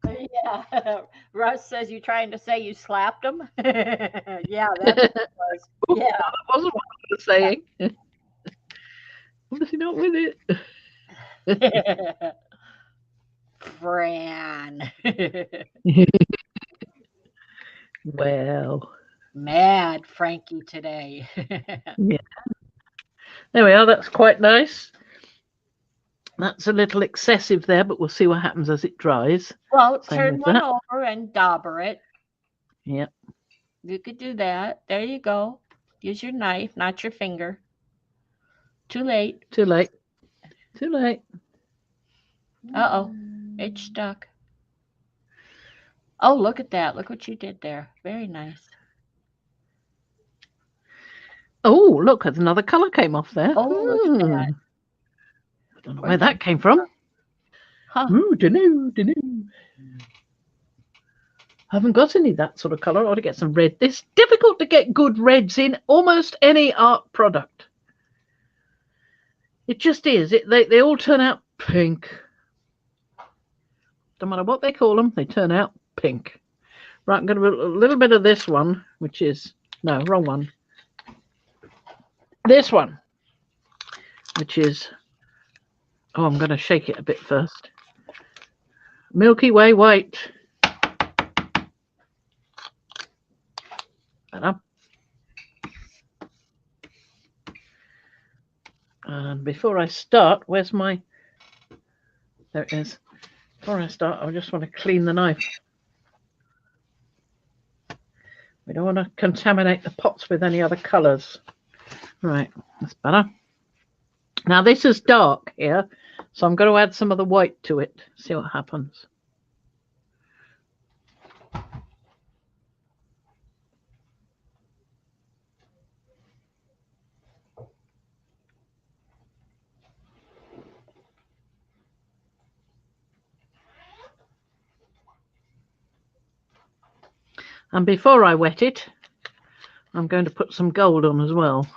Yeah. Russ says you're trying to say you slapped him. Yeah, that's what it was. Yeah. That wasn't what I was saying. Obviously not with it. Fran. Well. Mad Frankie today. Yeah. There we are. That's quite nice. That's a little excessive there, but we'll see what happens as it dries. Well, turn one over and dauber it. Yep. You could do that. There you go. Use your knife, not your finger. Too late. Too late. Too late. Uh-oh. It's stuck. Oh, look at that. Look what you did there. Very nice. Oh, look, there's another colour came off there. Oh, look at that. I don't know where that came from. Huh. Ooh, dunno. Haven't got any that sort of colour. I ought to get some red. It's difficult to get good reds in almost any art product. It just is. They all turn out pink. Don't matter what they call them, they turn out pink. Right, I'm going to put a little bit of this one, which is, no, wrong one. This one, which is, oh, I'm going to shake it a bit first. Milky Way white. Better. And before I start, where's my, there it is. Before I start, I just want to clean the knife. We don't want to contaminate the pots with any other colours. Right, that's better. Now this is dark here, so I'm going to add some of the white to it, see what happens. And before I wet it, I'm going to put some gold on as well.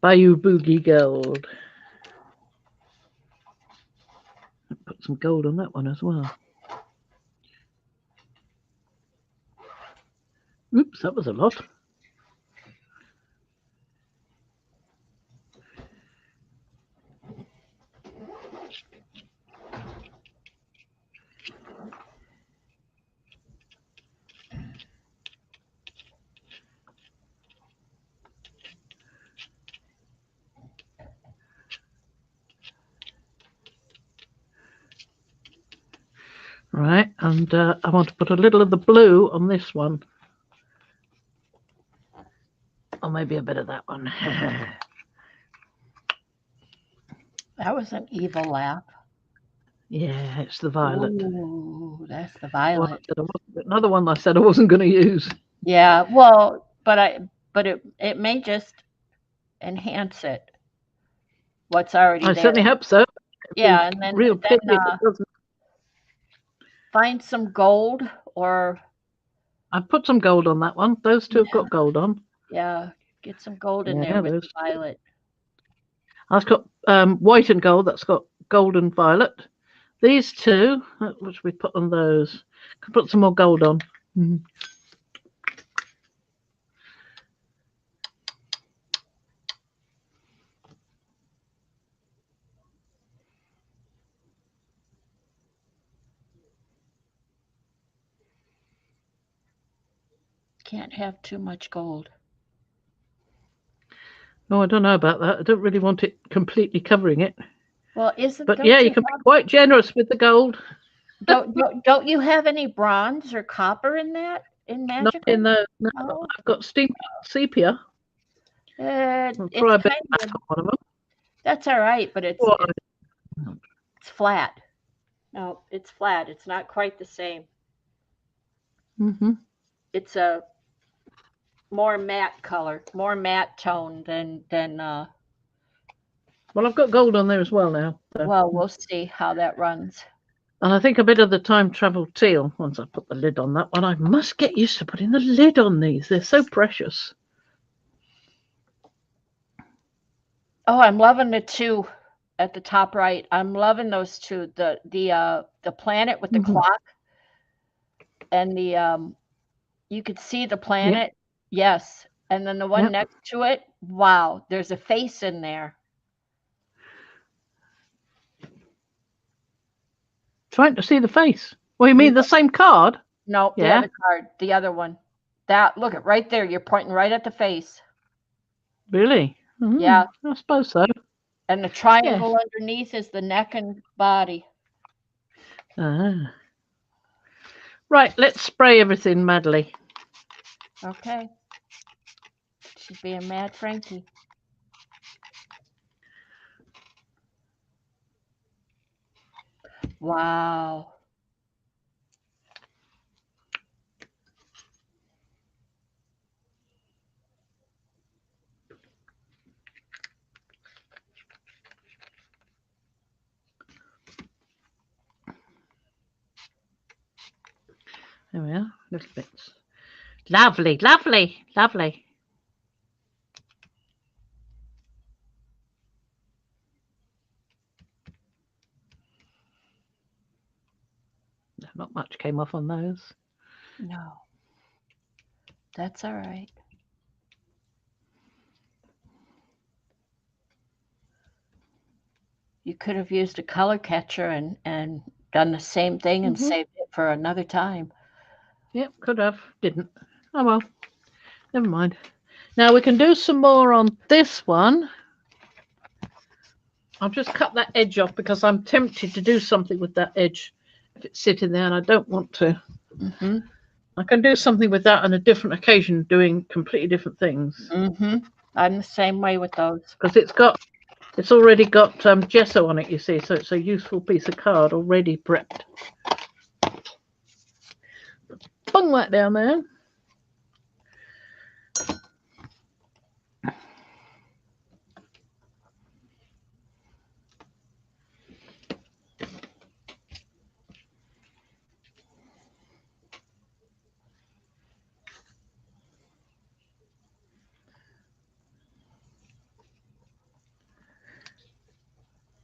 Bayou Boogie Gold. Put some gold on that one as well. Oops, that was a lot. Right, and I want to put a little of the blue on this one. Or maybe a bit of that one. That was an evil laugh. Yeah, it's the violet. Ooh, that's the violet. Another one I said I wasn't going to use. Yeah, well, but it may just enhance it. What's already I there. certainly hope so. Yeah, and then Real pity if it doesn't. find some gold or I've put some gold on that one. Those two have got gold on. yeah, get some gold in Yeah, there with those the violet. I've got white and gold. That's got gold and violet. These two, which we put on those, can put some more gold on. Mm. Can't have too much gold. Oh, I don't know about that. I don't really want it completely covering it. Well, But yeah, you can be quite generous with the gold. Don't you have any bronze or copper in that in Not magical? in the. No, Oh. I've got steam sepia. I'll try a bit of that on one of them. That's all right, but it's flat. No, it's flat. It's not quite the same. Mm-hmm. It's a more matte color, more matte tone than. Well, I've got gold on there as well now. So. Well, we'll see how that runs. And I think a bit of the time travel teal, once I put the lid on that one. I must get used to putting the lid on these. They're so precious. Oh, I'm loving the two at the top right. I'm loving those two. The planet with the clock and the you could see the planet. Yep. Yes. And then the one next to it, wow, there's a face in there. Trying to see the face. Well, you mean the same card? No, the other card, the other one. That, look, right there, you're pointing right at the face. Really? Yeah. I suppose so. And the triangle underneath is the neck and body. Ah. Right, let's spray everything madly. Okay. She's being mad Frankie. Wow. There we are, little bits. Lovely, lovely, lovely. Not much came off on those. No. That's all right. You could have used a color catcher and done the same thing and saved it for another time. Yep, could have. Didn't. Oh well. Never mind. Now we can do some more on this one. I'll just cut that edge off because I'm tempted to do something with that edge if it's sitting there and I don't want to. I can do something with that on a different occasion, doing completely different things. I'm the same way with those. Because it's already got gesso on it, you see, so it's a useful piece of card already prepped. Bung that down there.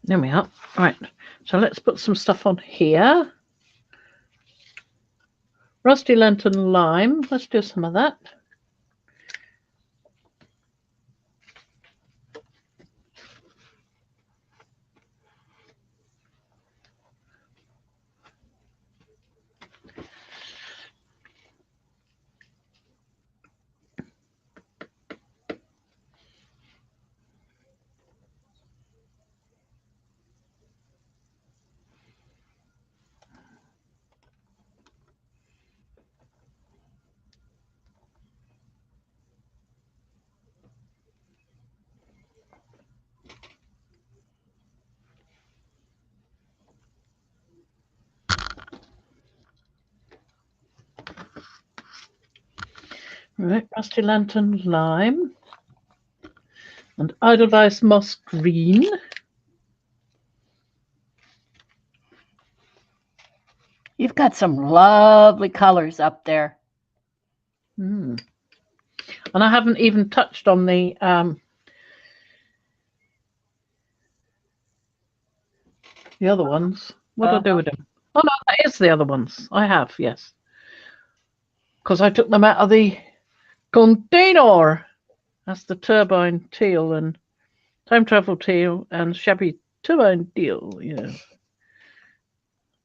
There we are. Right, so let's put some stuff on here. Rusty Lantern Lime. Let's do some of that. Right, Rusty Lantern Lime and Edelweiss Moss Green. You've got some lovely colors up there. And I haven't even touched on the other ones. What do I do with them? Oh no, that is the other ones. I have, yes. Because I took them out of the container. That's the turbine teal and time travel teal and shabby turbine teal. Yeah.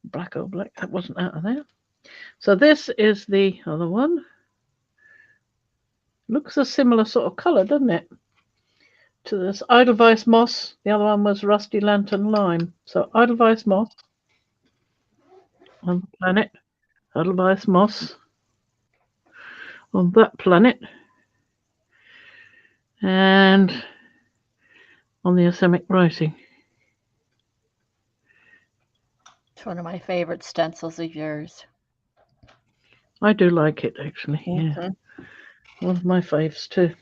Black or black, that wasn't out of there. So this is the other one. Looks a similar sort of colour, doesn't it? To this Edelweiss Moss. The other one was Rusty Lantern Lime. So Edelweiss Moss on the planet. Edelweiss Moss on that planet. And on the Asemic writing. It's one of my favorite stencils of yours. I do like it, actually. Yeah. One of my faves, too.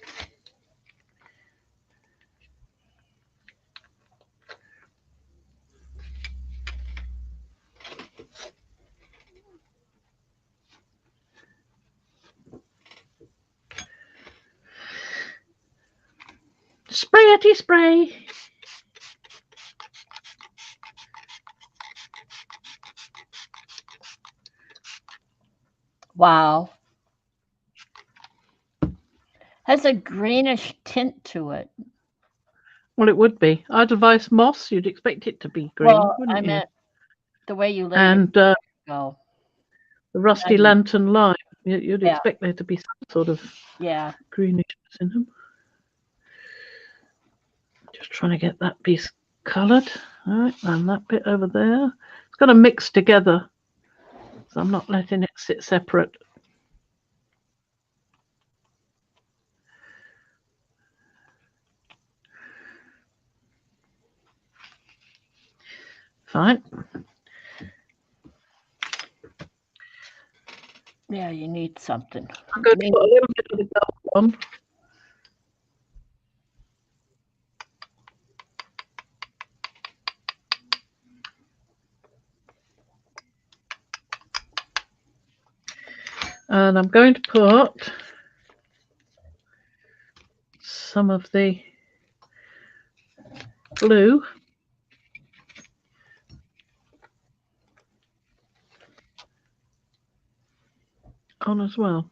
Sprayety spray. Wow. Has a greenish tint to it. Well, it would be. Edelweiss Moss, you'd expect it to be green, Well, wouldn't I you? meant the way you laid And it. the Go. Rusty Lantern Lime, you'd Yeah. expect there to be some sort of greenish in them. Just trying to get that piece coloured. All right, and that bit over there. It's got to mix together. So I'm not letting it sit separate. Fine. Yeah, you need something. I'm going to put a little bit of the gold on. And I'm going to put some of the blue on as well.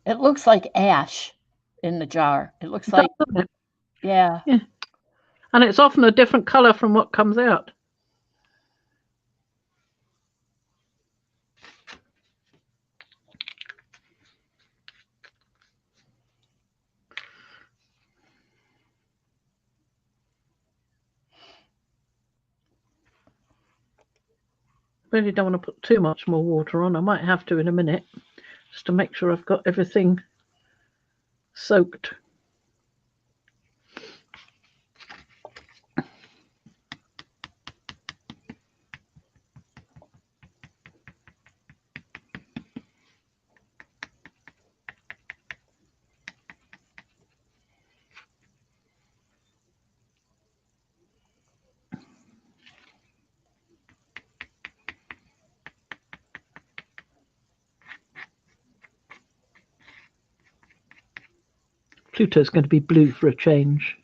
It looks like ash in the jar. It looks like, yeah. And it's often a different colour from what comes out. Really don't want to put too much more water on. I might have to in a minute, just to make sure I've got everything soaked. Pluto's going to be blue for a change.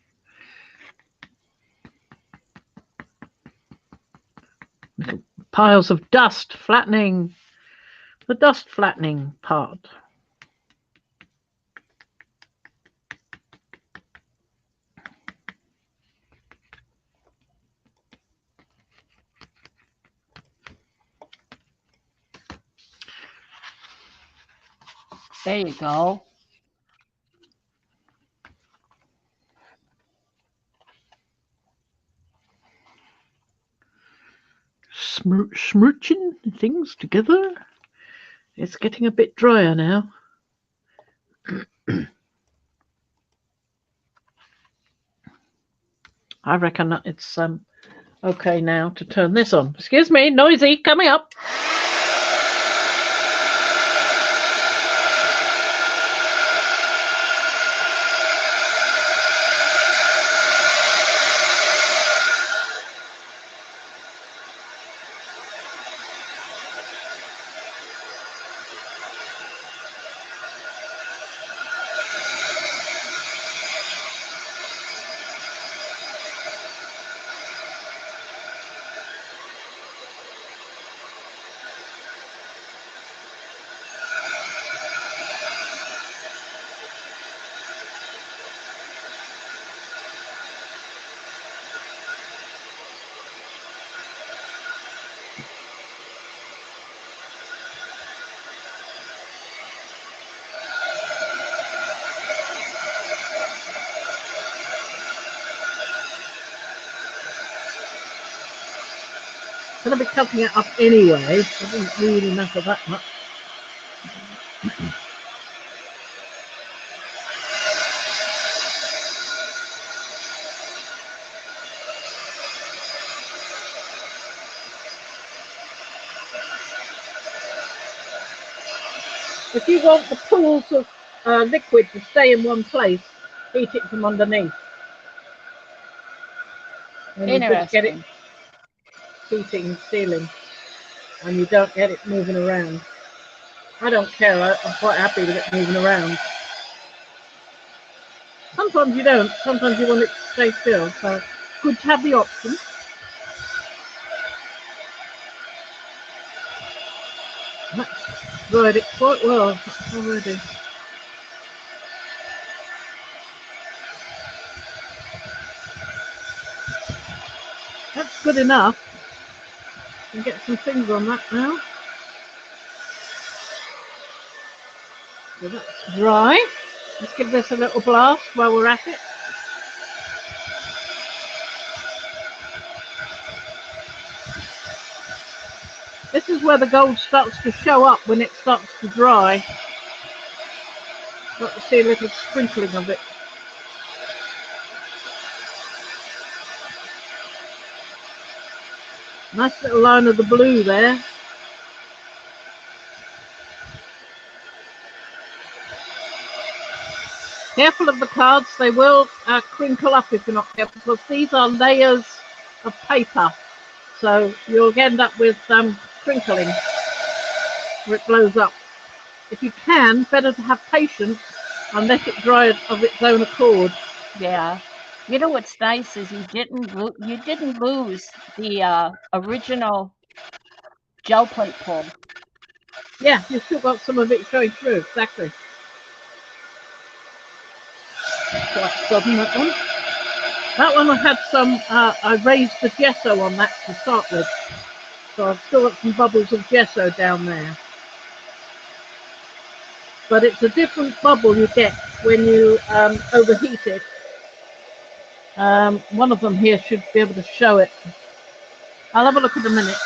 Little piles of dust flattening, the dust flattening part. There you go. Smooching things together. It's getting a bit drier now. I reckon it's Okay, now to turn this on. Excuse me, noisy, coming up. I'm going to be cutting it up anyway. It doesn't really matter that much. If you want the pools of liquid to stay in one place, heat it from underneath. And you just get it heating, sealing, and you don't get it moving around. I don't care, I'm quite happy with it moving around. Sometimes you don't, sometimes you want it to stay still, so good to have the option. That's dried it quite well already. That's good enough. You can get some things on that now. So that's dry. Let's give this a little blast while we're at it. This is where the gold starts to show up when it starts to dry. Got to see a little sprinkling of it. Nice little line of the blue there. Careful of the cards, they will crinkle up if you're not careful, because these are layers of paper. So you'll end up with crinkling where it blows up. If you can, better to have patience and let it dry of its own accord. Yeah. You know what's nice is you didn't lose the original gel plate pull. Yeah, you've still got some of it showing through, exactly. Quite sudden, that one. That one I had some, I raised the gesso on that to start with. So I've still got some bubbles of gesso down there. But it's a different bubble you get when you overheat it. One of them here should be able to show it. I'll have a look in a minute.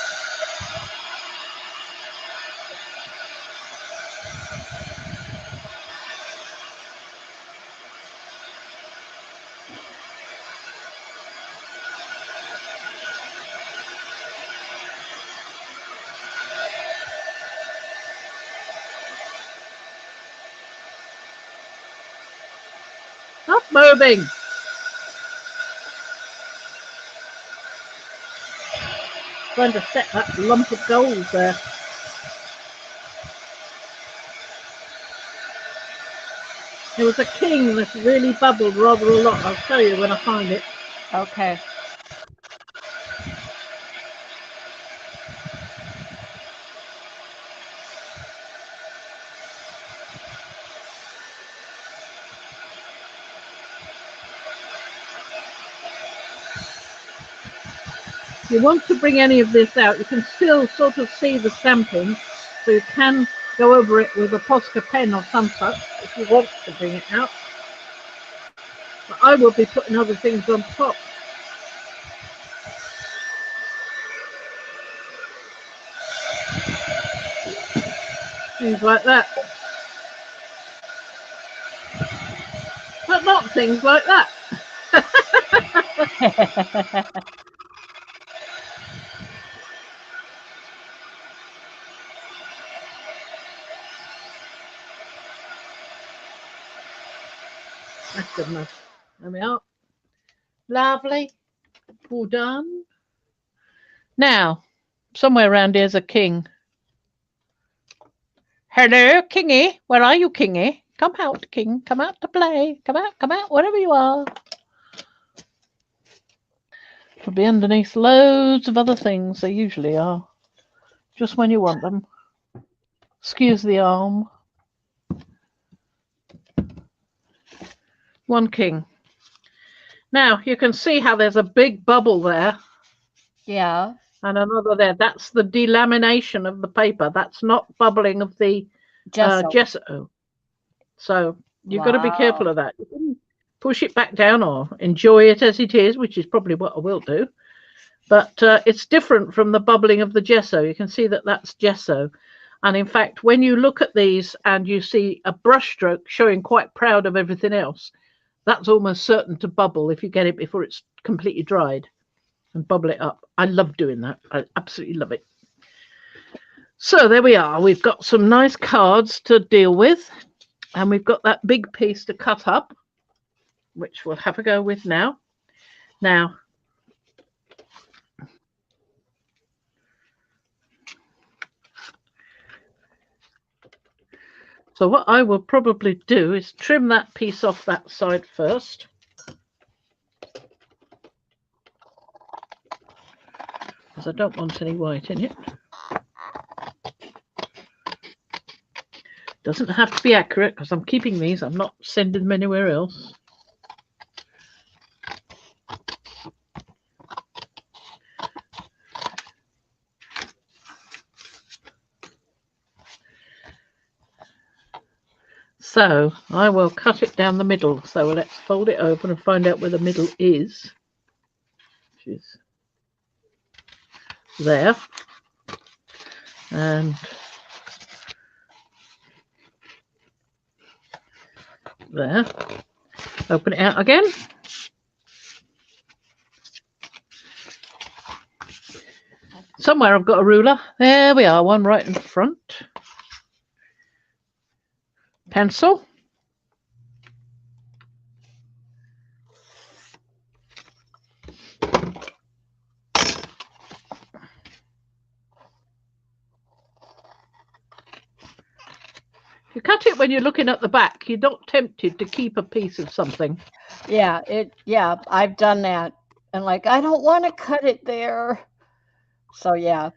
Stop moving. Trying to set that lump of gold there. There was a king that really bubbled rather a lot. I'll show you when I find it. Okay. If you want to bring any of this out, you can still sort of see the stamping, so you can go over it with a Posca pen or some such if you want to bring it out. But I will be putting other things on top. Things like that. But not things like that. That's good enough. There we are. Lovely. All done. Now, somewhere around here's a king. Hello, Kingy. Where are you, Kingy? Come out, King. Come out to play. Come out, wherever you are. It'll be underneath loads of other things. They usually are. Just when you want them. Excuse the arm. One king. Now, you can see how there's a big bubble there. Yeah. And another there. That's the delamination of the paper. That's not bubbling of the gesso. So you've got to be careful of that. You can push it back down or enjoy it as it is, which is probably what I will do. But it's different from the bubbling of the gesso. You can see that that's gesso. And in fact, when you look at these and you see a brush stroke showing quite proud of everything else, that's almost certain to bubble if you get it before it's completely dried and bubble it up. I love doing that. I absolutely love it. So there we are. We've got some nice cards to deal with. And we've got that big piece to cut up, which we'll have a go with now. Now, so what I will probably do is trim that piece off that side first. Because I don't want any white in it. Doesn't have to be accurate because I'm keeping these. I'm not sending them anywhere else. So I will cut it down the middle. So let's fold it open and find out where the middle is. Which is there. And there. Open it out again. Somewhere I've got a ruler. There we are, one right in front. Pencil. You cut it when you're looking at the back. You're not tempted to keep a piece of something. Yeah, I've done that. And like, I don't want to cut it there. So yeah.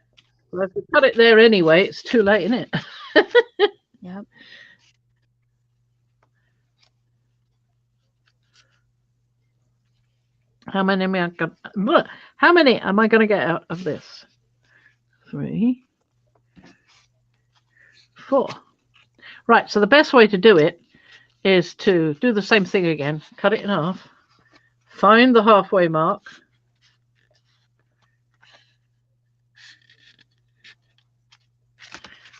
Well, if you cut it there anyway, it's too late, isn't it? Yep. How many am I going to get out of this? 3, 4. Right, so the best way to do it is to do the same thing again. Cut it in half. Find the halfway mark.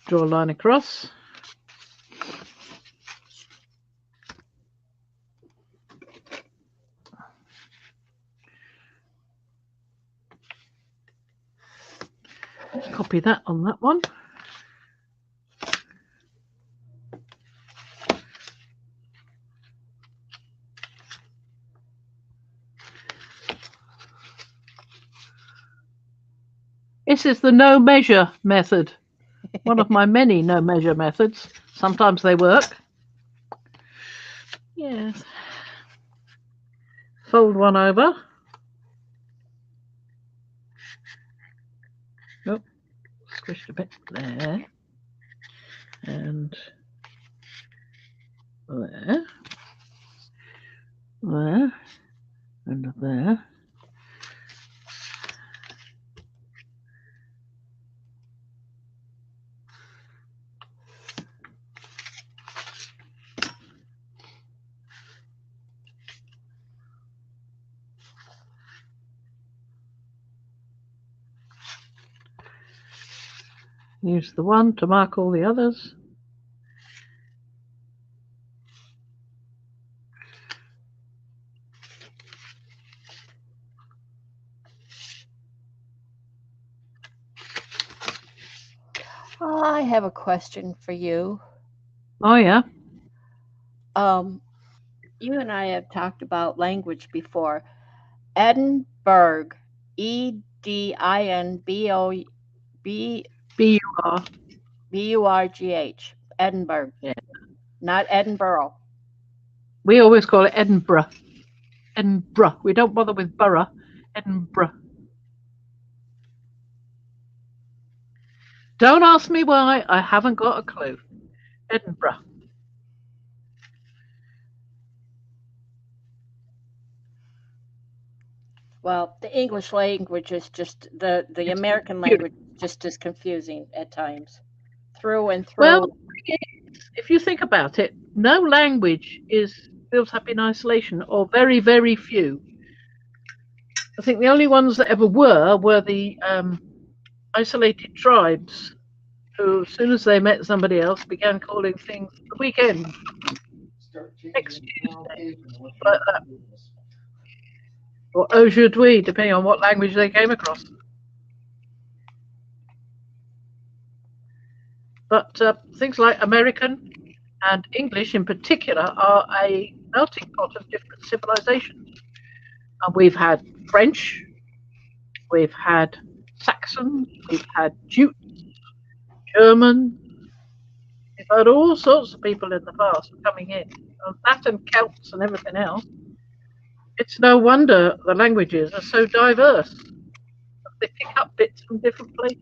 Draw a line across. Copy that on that one. This is the no measure method. One of my many no measure methods. Sometimes they work. Yes. Fold one over. Oh, squished a bit there. And there. There. And there. Use the one to mark all the others. I have a question for you. Oh, yeah. You and I have talked about language before. Edinburgh, Edinb BUR. Burgh, Edinburgh, Yeah. not Edinburgh. We always call it Edinburgh. Edinburgh. We don't bother with borough. Edinburgh. Don't ask me why. I haven't got a clue. Edinburgh. Well, the English language is just the It's American beautiful. language is just as confusing at times, through and Well, through. if you think about it, no language is built up in isolation, or very, very few. I think the only ones that ever were the isolated tribes who, as soon as they met somebody else, began calling things the weekend, next Tuesday, like that, or aujourd'hui, depending on what language they came across. But things like American and English in particular are a melting pot of different civilizations. And we've had French, we've had Saxon, we've had Jute, German, we've had all sorts of people in the past coming in, and Latin, Celts, and everything else. It's no wonder the languages are so diverse. They pick up bits from different places.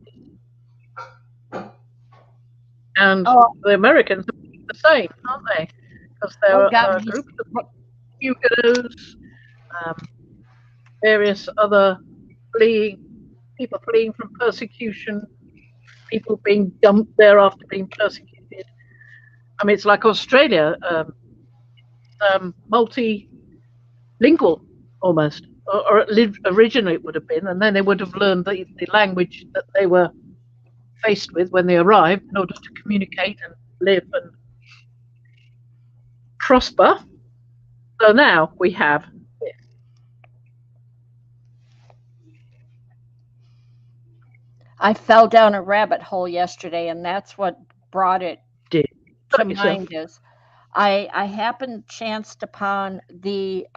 And Oh, the Americans are the same, aren't they? Because there oh are God, groups of Huguenots, um, various other people fleeing from persecution, people being dumped there after being persecuted. I mean, it's like Australia, multilingual almost, or originally it would have been, and then they would have learned the language that they were faced with when they arrived in order to communicate and live and prosper. So now we have this. I fell down a rabbit hole yesterday, and that's what brought it Did to hurt yourself? mind. Is I happened chanced upon the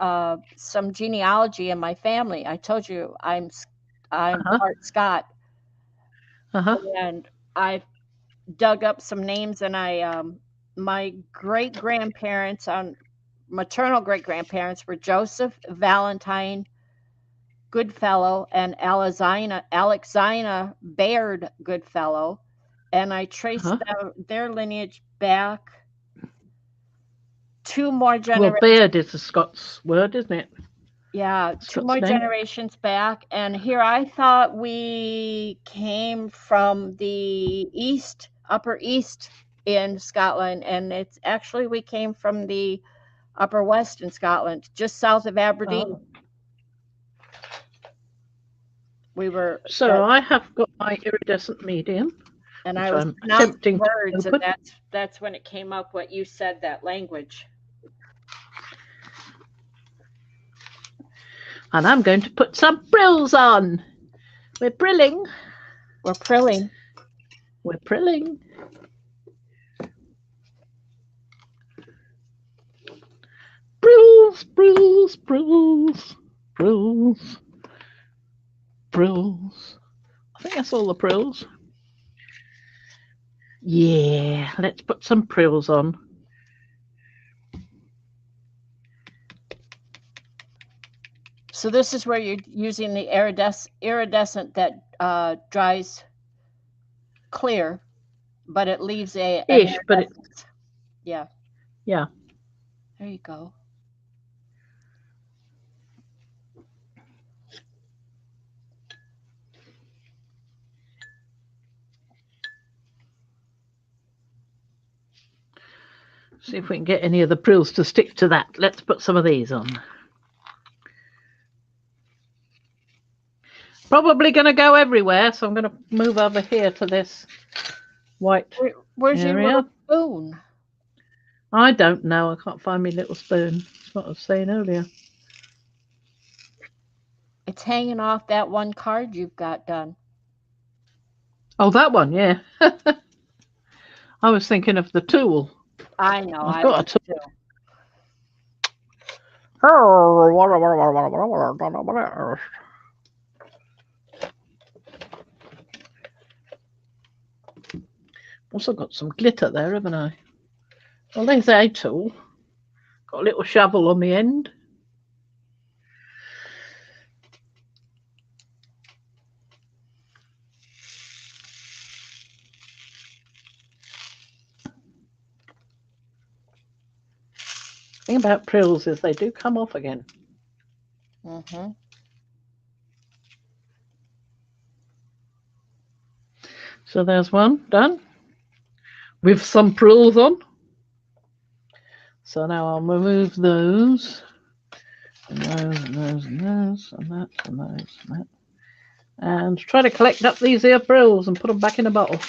some genealogy in my family. I told you I'm Uh huh. part Scot, Uh huh. and I dug up some names, and I my great grandparents on maternal great grandparents were Joseph Valentine Goodfellow and Alexina Baird Goodfellow, and I Uh traced huh. their lineage back two more Well, generations. Baird is a Scots word, isn't it? Yeah, two Scots more name. generations back, and here I thought we came from the east, upper east in Scotland, and it's actually we came from the upper west in Scotland, just south of Aberdeen. Oh. We were So that, I have got my iridescent medium, and I which was I'm pronouncing attempting to words, and open, that's when it came up what you said, that language. and I'm going to put some frills on. We're prilling. We're prilling. We're prilling. Prills, prills, prills, prills, prills. I think that's all the prills. Yeah, let's put some prills on. So this is where you're using the iridescent that dries clear, but it leaves an Ish, but it, iridescence. Yeah, yeah. there you go. See if we can get any of the prills to stick to that. Let's put some of these on. Probably going to go everywhere, so I'm going to move over here to this white Where's your area. little spoon? I don't know. I can't find my little spoon. That's what I was saying earlier. It's hanging off that one card you've got done. Oh, that one, yeah. I was thinking of the tool. I know, I've I got was a tool. too. Also got some glitter there, haven't I? Well, there's a tool. Got a little shovel on the end. The thing about prills is they do come off again. Mm-hmm. So there's one done with some prills on. So now I'll remove those and those and those and those and that and those and that. And try to collect up these here frills and put them back in a bottle.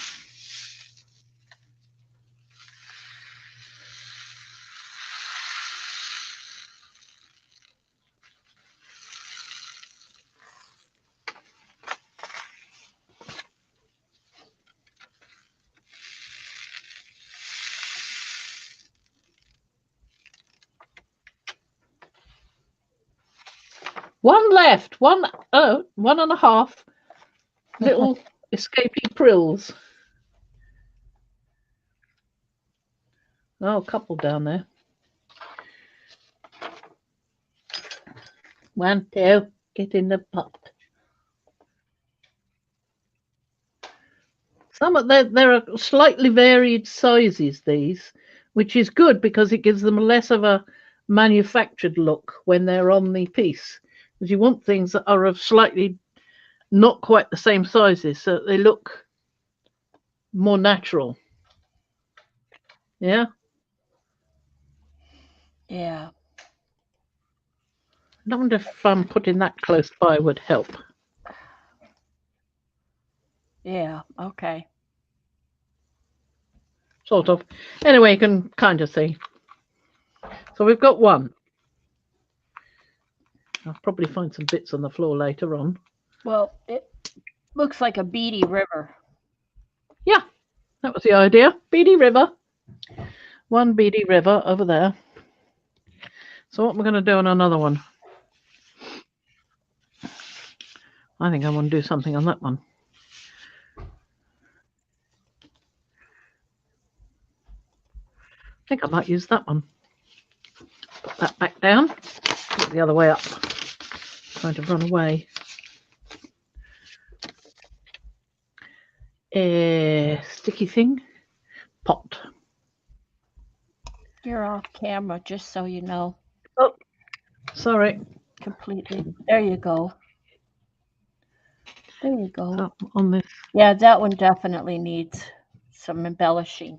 One left, one and a half little escaping prills. Oh, a couple down there. 1, 2, get in the pot. Some of there are slightly varied sizes, these, which is good because it gives them less of a manufactured look when they're on the piece. Because you want things that are of slightly not quite the same sizes, so they look more natural. Yeah. Yeah. I wonder if putting that close by would help. Yeah. Okay. Sort of. Anyway, you can kind of see. So we've got one. I'll probably find some bits on the floor later on. Well, it looks like a beady river. Yeah, that was the idea. Beady River. One beady river over there. So what we're going to do on another one? I think I want to do something on that one. I think I might use that one. Put that back down. Put the other way up. Trying to run away. Sticky thing. Pot. You're off camera, just so you know. Oh, sorry. Completely. There you go. There you go. Oh, on this. Yeah, that one definitely needs some embellishing.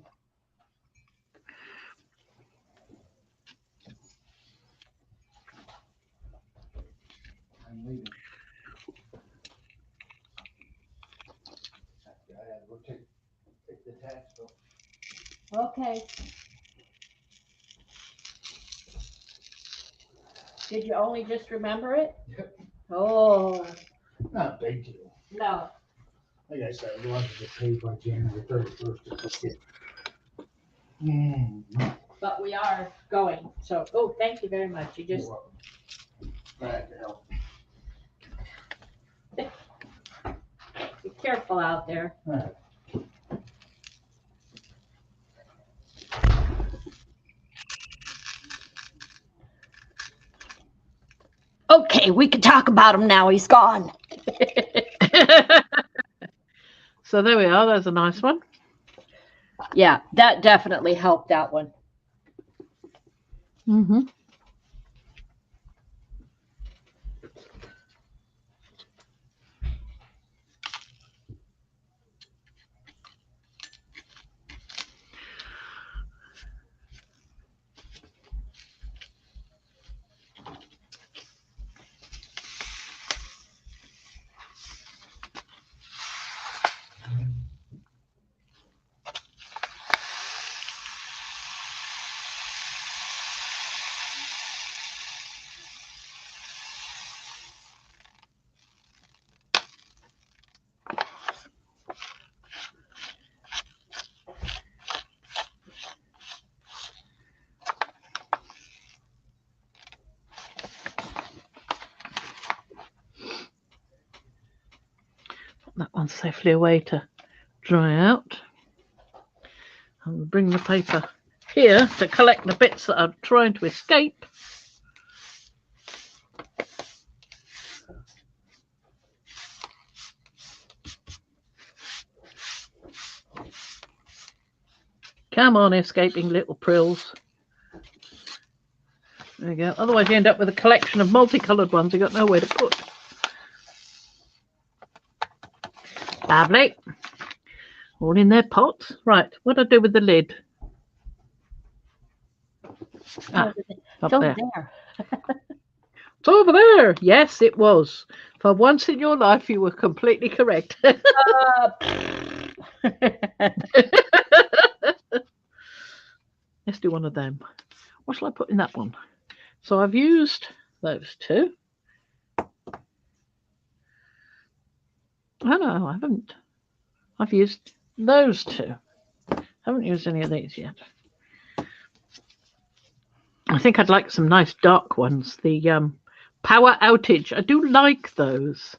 Okay. Did you only just remember it? Yep. Oh. Not a big deal. No. Like I said, I wanted to get paid by January 31st. But we are going. So, thank you very much. You just. Glad to help. Be careful out there. Right. Okay, we can talk about him now. He's gone. So there we are. There's a nice one. Yeah, that definitely helped that one. Mm-hmm. that one safely away to dry out. I'll bring the paper here to collect the bits that are trying to escape. Come on, escaping little prills. There you go. Otherwise, you end up with a collection of multicoloured ones you've got nowhere to put. Lovely. All in their pots. Right, what do I do with the lid? Ah, up It's over there. there. It's over there. Yes, it was. For once in your life, you were completely correct. Let's do one of them. What shall I put in that one? So I've used those two. Oh no, I haven't. I've used those two. Haven't used any of these yet. I think I'd like some nice dark ones. The power outage. I do like those.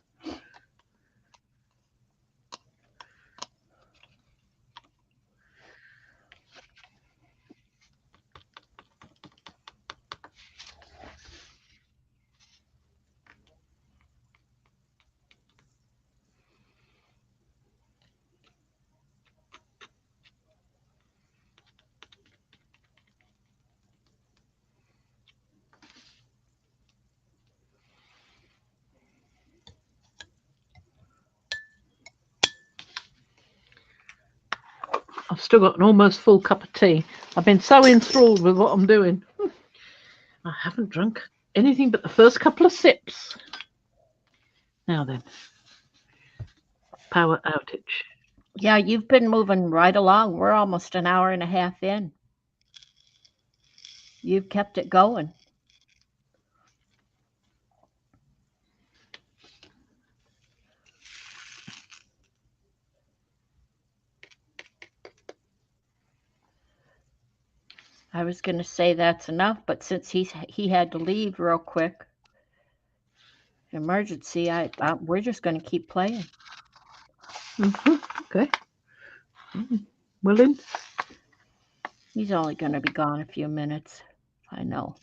I've still got an almost full cup of tea. I've been so enthralled with what I'm doing. I haven't drunk anything but the first couple of sips. Now then, power outage. Yeah, you've been moving right along. We're almost an hour and a half in. You've kept it going. I was going to say that's enough, but since he had to leave real quick, emergency, we're just going to keep playing. Okay. Willing? He's only going to be gone a few minutes. I know.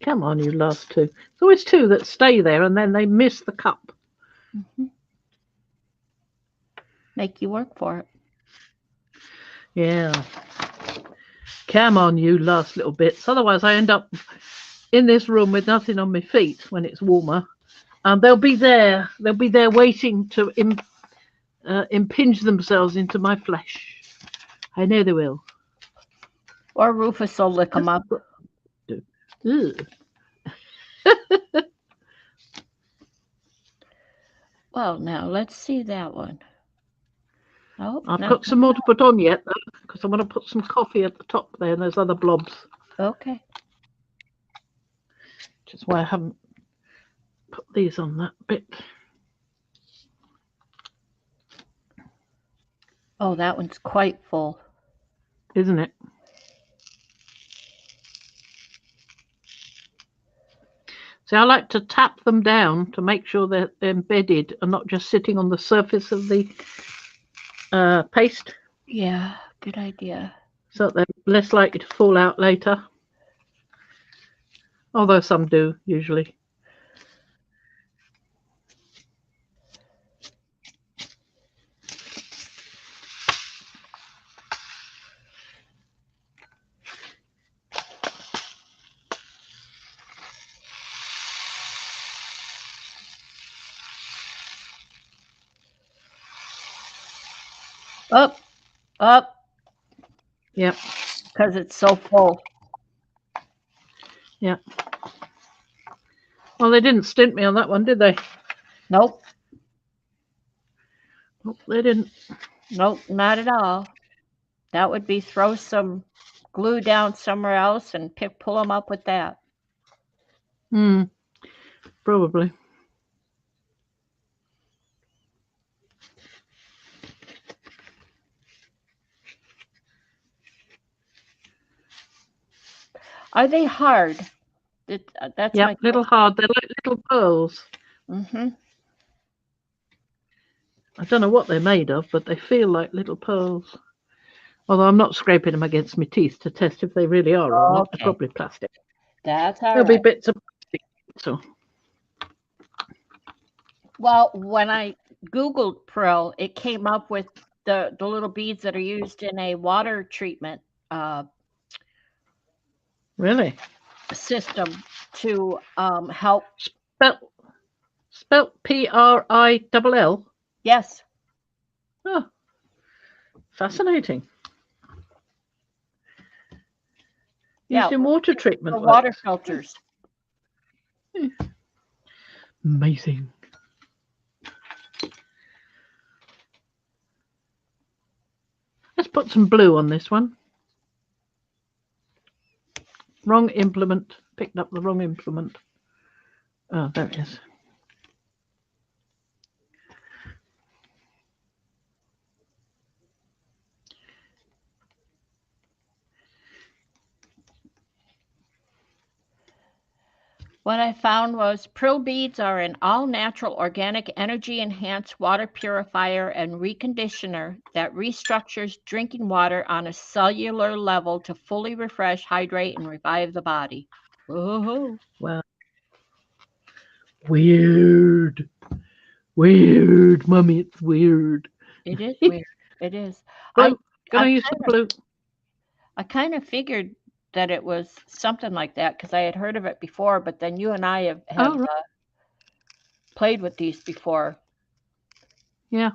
Come on, you last two. There's always two that stay there and then they miss the cup. Mm-hmm. Make you work for it. Yeah. Come on, you last little bits. Otherwise, I end up in this room with nothing on my feet when it's warmer. And they'll be there. They'll be there waiting to impinge themselves into my flesh. I know they will. Or Rufus will lick them up. Well, now let's see that one. Oh, I've no. got some more to put on yet, though, because I want to put some coffee at the top there and those other blobs. Okay. Which is why I haven't put these on that bit. Oh, that one's quite full. Isn't it? See, I like to tap them down to make sure they're embedded and not just sitting on the surface of the paste. Yeah, good idea. So they're less likely to fall out later. Although some do, usually. Up, up. Yep. Because it's so full. Yeah. Well, they didn't stint me on that one, did they? Nope. Nope, they didn't. Nope, not at all. That would be throw some glue down somewhere else and pull them up with that. Probably. Are they hard? That's Yep, my little hard. They're like little pearls. Mm-hmm. I don't know what they're made of, but they feel like little pearls. Although I'm not scraping them against my teeth to test if they really are or not. They're Okay. probably plastic. That's all There'll be right. bits of plastic. So Well, when I Googled pearl, it came up with the little beads that are used in a water treatment really, system to help. spelt PRILL. Yes. Oh, fascinating. Yeah. Used in water treatment. For water filters. Amazing. Let's put some blue on this one. Wrong implement. Picked up the wrong implement. Oh, there it is. What I found was Prill beads are an all-natural, organic, energy-enhanced water purifier and reconditioner that restructures drinking water on a cellular level to fully refresh, hydrate, and revive the body. Whoa. Wow. Weird. Weird, Mummy. It's weird. It is weird. It is. Blue. Gonna use some blue. I kind of figured that it was something like that because I had heard of it before, but then you and I have right. played with these before. Yeah.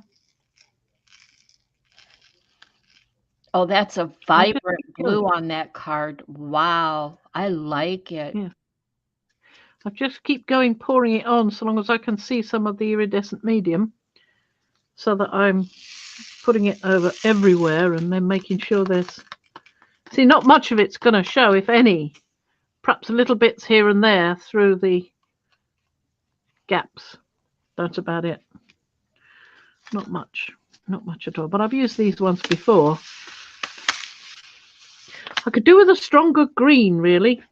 Oh, that's a vibrant blue on that card. Wow. I like it. Yeah. I just keep pouring it on so long as I can see some of the iridescent medium so that I'm putting it over everywhere and then making sure there's... See, not much of it's going to show, if any. Perhaps little bits here and there through the gaps. That's about it. Not much. Not much at all. But I've used these ones before. I could do with a stronger green, really.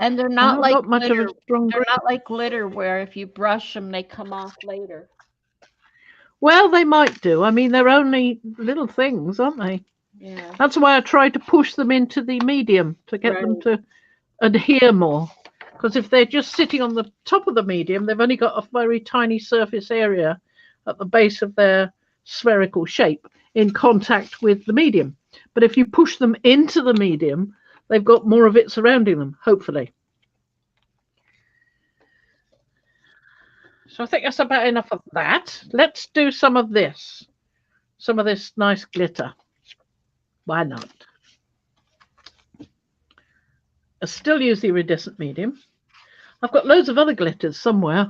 And they're not like much glitter. of a strong They're green. not like glitter where if you brush them, they come off later. Well, they might do. I mean, they're only little things, aren't they? Yeah. That's why I try to push them into the medium to get them to adhere more. Because if they're just sitting on the top of the medium, they've only got a very tiny surface area at the base of their spherical shape in contact with the medium. But if you push them into the medium, they've got more of it surrounding them, hopefully. So I think that's about enough of that. Let's do some of this. Some of this nice glitter. Why not? I still use the iridescent medium. I've got loads of other glitters somewhere.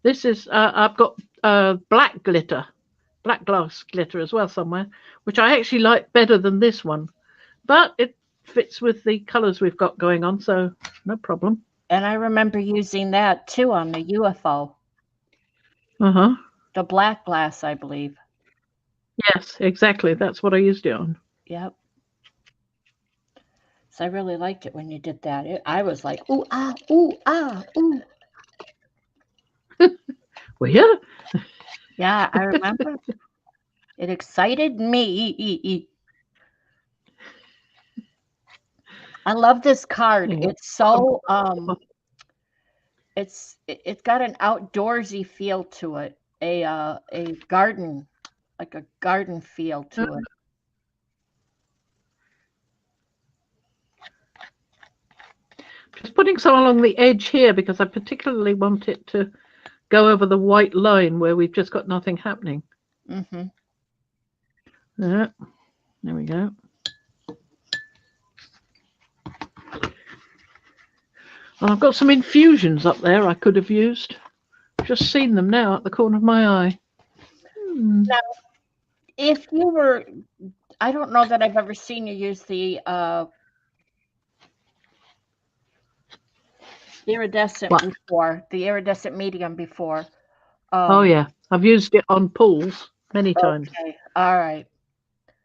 This is, I've got black glitter, black glass glitter as well somewhere, which I actually like better than this one. But it fits with the colours we've got going on, so no problem. And I remember using that too on the UFO. Uh-huh. The black glass, I believe. Yes, exactly. That's what I used it on. Yep. So I really liked it when you did that. I was like, ooh, ah, ooh, ah, ooh. Well, yeah. Yeah, I remember. It excited me. I love this card. Yeah. It's so it's got an outdoorsy feel to it. A garden, like a garden feel to it. Just putting some along the edge here because I particularly want it to go over the white line where we've just got nothing happening. Mm-hmm. Yeah, there we go. And I've got some infusions up there I could have used. Just seen them now at the corner of my eye. Now, if you were, I don't know that I've ever seen you use the Iridescent What? before, the iridescent medium before. Oh yeah, I've used it on pools many times. Okay. All right.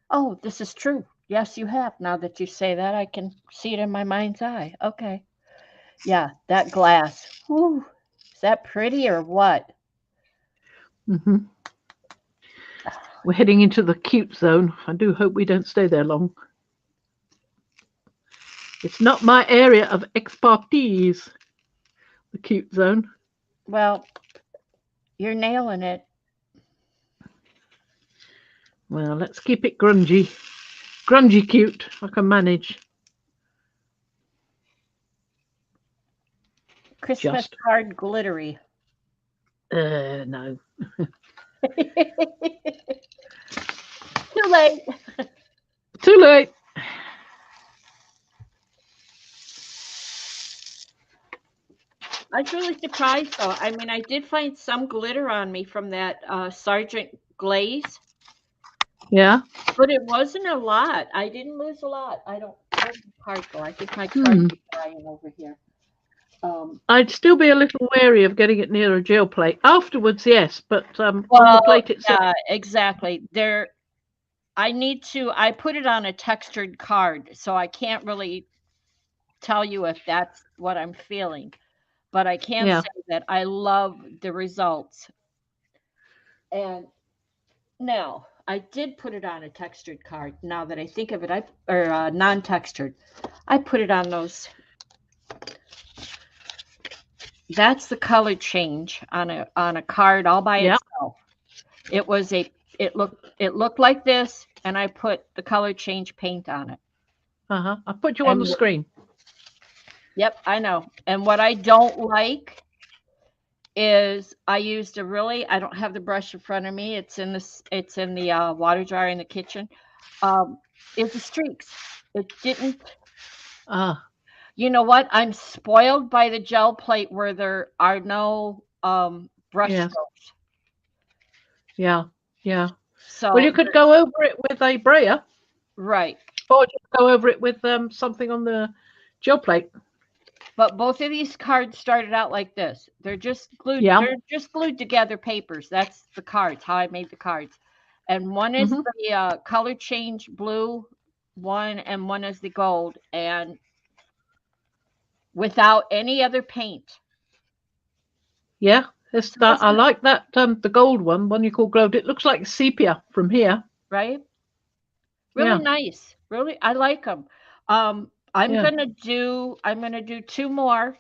Oh, this is true. Yes, you have. Now that you say that, I can see it in my mind's eye. Okay. Yeah, that glass. Whew. Is that pretty or what? Hmm. We're heading into the cute zone. I do hope we don't stay there long. It's not my area of expertise, the cute zone. Well, you're nailing it. Well, let's keep it grungy. Grungy cute. I can manage. Christmas Just. card glittery. No. Too late. Too late. I was really surprised though. I mean, I did find some glitter on me from that Sergeant glaze, Yeah. but it wasn't a lot. I didn't lose a lot. I don't. Where's the card go? I think my card Hmm. is lying over here. I'd still be a little wary of getting it near a gel plate. Afterwards, yes, but on the Well, plate itself. yeah, exactly. I put it on a textured card, so I can't really tell you if that's what I'm feeling, but I can Yeah. say that I love the results. And now, I did put it on a textured card. Now that I think of it, or non-textured, I put it on those. That's the color change on a card all by Yeah. itself. It looked like this, and I put the color change paint on it. I put you on the And screen. yep, I know. And what I don't like is I don't have the brush in front of me. It's in the water jar in the kitchen. Is the streaks. It didn't. Ah. You know what? I'm spoiled by the gel plate where there are no brush Yes. strokes. Yeah. Yeah. Well, you So could go over it with a brayer, right. or just go over it with something on the gel plate. But both of these cards started out like this. Yeah. They're just glued together papers. That's the cards, how I made the cards. And one is Hmm. the color change blue one, and one is the gold. And without any other paint. Yeah. It's that. I like that. The gold one you call glowed. It looks like sepia from here. Right? Really Yeah. nice. Really, I like them. I'm Yeah. gonna do two more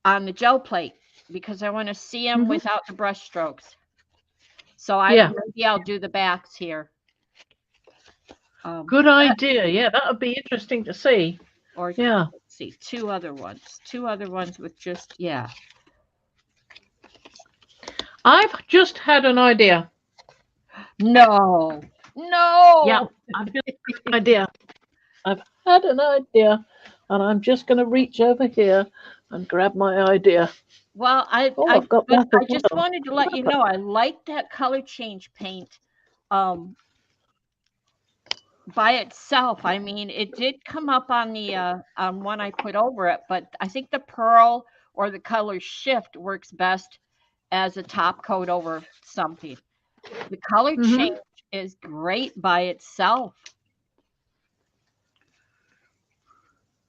on the gel plate because I want to see them Hmm. without the brush strokes. So Yeah. maybe I'll do the backs here. Good idea. Yeah, that would be interesting to see. Or Yeah. let's see, two other ones with just yeah. I've just had an idea. No, Yeah, no. I've just had an idea. I've had an idea, and I'm just going to reach over here and grab my idea. Well, Oh, I've got but that as I just well. wanted to let you know I like that color change paint. By itself, I mean, it did come up on the on one I put over it, but I think the pearl or the color shift works best as a top coat over something. The color Hmm. change is great by itself.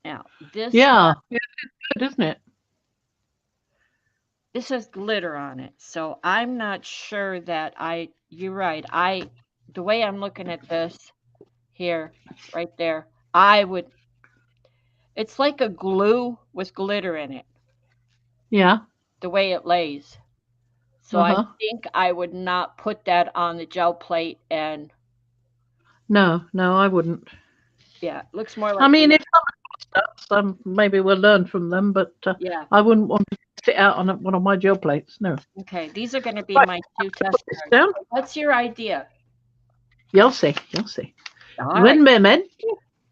Now, Yeah, it's good, isn't it? this has glitter on it, so I'm not sure that you're right. The way I'm looking at this here, right there, it's like a glue with glitter in it, Yeah. the way it lays. So I Uh-huh. think I would not put that on the gel plate and No, I wouldn't. yeah, it looks more I like mean, if someone does, maybe we'll learn from them, but yeah. I wouldn't want to sit out on one of my gel plates. No. Okay, these are going to be Right, my two test put this cards. down. What's your idea? You'll see. You'll see. All You right, and Merman.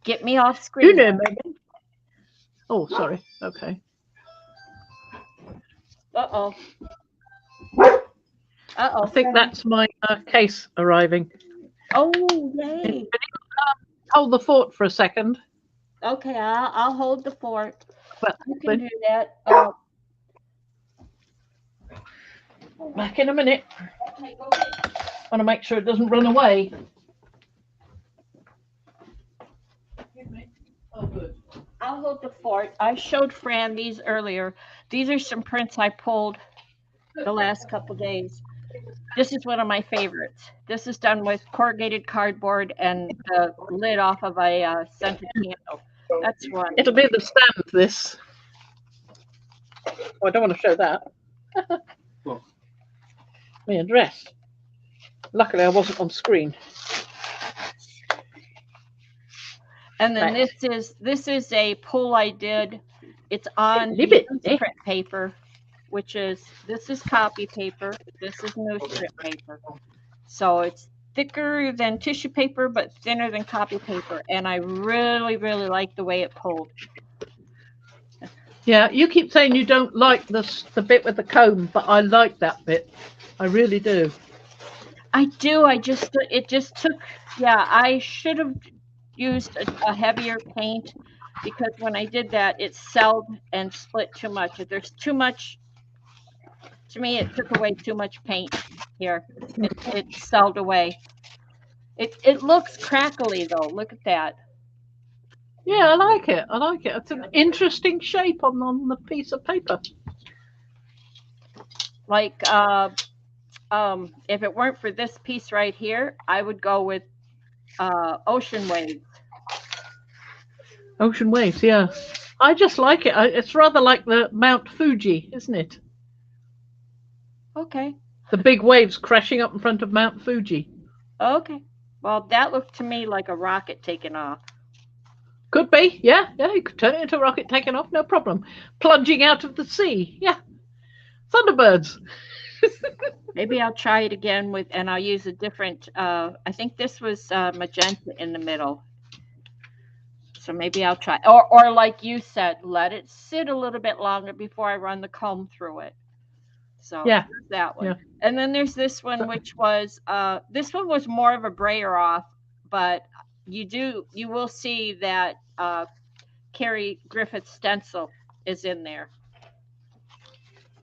get me off You screen. know Merman. Oh, sorry. Okay. Uh-oh. Uh-oh. I think that's my case arriving. Oh, yay. Hold the fort for a second. Okay, I'll hold the fort. that. You can do that. Back in a minute. Want to make sure it doesn't run away. Oh, good. I'll hold the fort. I showed Fran these earlier. These are some prints I pulled the last couple days. This is one of my favorites. This is done with corrugated cardboard and the lid off of a scented candle. That's one. It'll be the stand, this. Oh, I don't want to show that. Well. My address. Luckily, I wasn't on screen. And then Right. this is a pull I did. It's on Libby, eh? print paper, which is this is copy paper. This is newsprint paper. So it's thicker than tissue paper, but thinner than copy paper. And I really, really like the way it pulled. Yeah, you keep saying you don't like the bit with the comb, but I like that bit. I really do. I do. It just took. Yeah, I should have used a heavier paint because when I did that, it selled and split too much. If there's too much, to me, it took away too much paint here. It selled away. It looks crackly though. Look at that. Yeah, I like it. I like it. It's an interesting shape on the piece of paper. Like if it weren't for this piece right here, I would go with ocean waves. Ocean waves, yeah. I just like it. It's rather like the Mount Fuji, isn't it? Okay. The big waves crashing up in front of Mount Fuji. Okay. Well, that looked to me like a rocket taking off. Could be, yeah. You could turn it into a rocket taking off, no problem. Plunging out of the sea, yeah. Thunderbirds. Maybe I'll try it again and I'll use a different, I think this was magenta in the middle. So maybe I'll try, or like you said, let it sit a little bit longer before I run the comb through it. So yeah, there's that one. Yeah. And then there's this one, which was, this one was more of a brayer off, but you will see that Carrie Griffith's stencil is in there.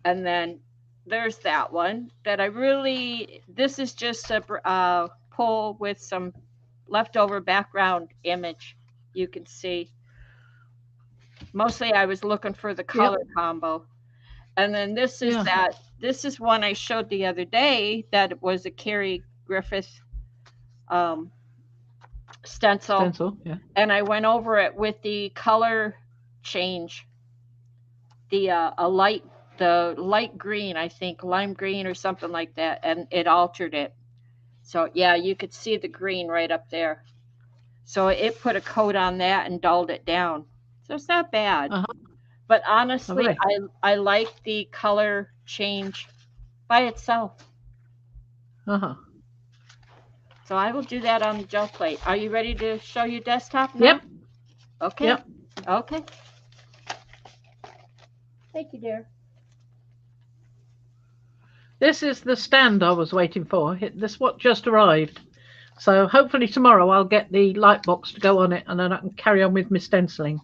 And then there's that one that this is just a pull with some leftover background image. You can see. Mostly I was looking for the color combo. And then this is this is one I showed the other day that was a Carrie Griffith stencil. Yeah. And I went over it with the color change. The light green, I think, lime green or something like that, and it altered it. So yeah, you could see the green right up there. So it put a coat on that and dulled it down. So it's not bad. But honestly, I like the color change by itself. So I will do that on the gel plate. Are you ready to show your desktop now? Yep. Okay. Yep. Okay. Thank you, dear. This is the stand I was waiting for. This what just arrived. So hopefully tomorrow I'll get the light box to go on it and then I can carry on with my stenciling.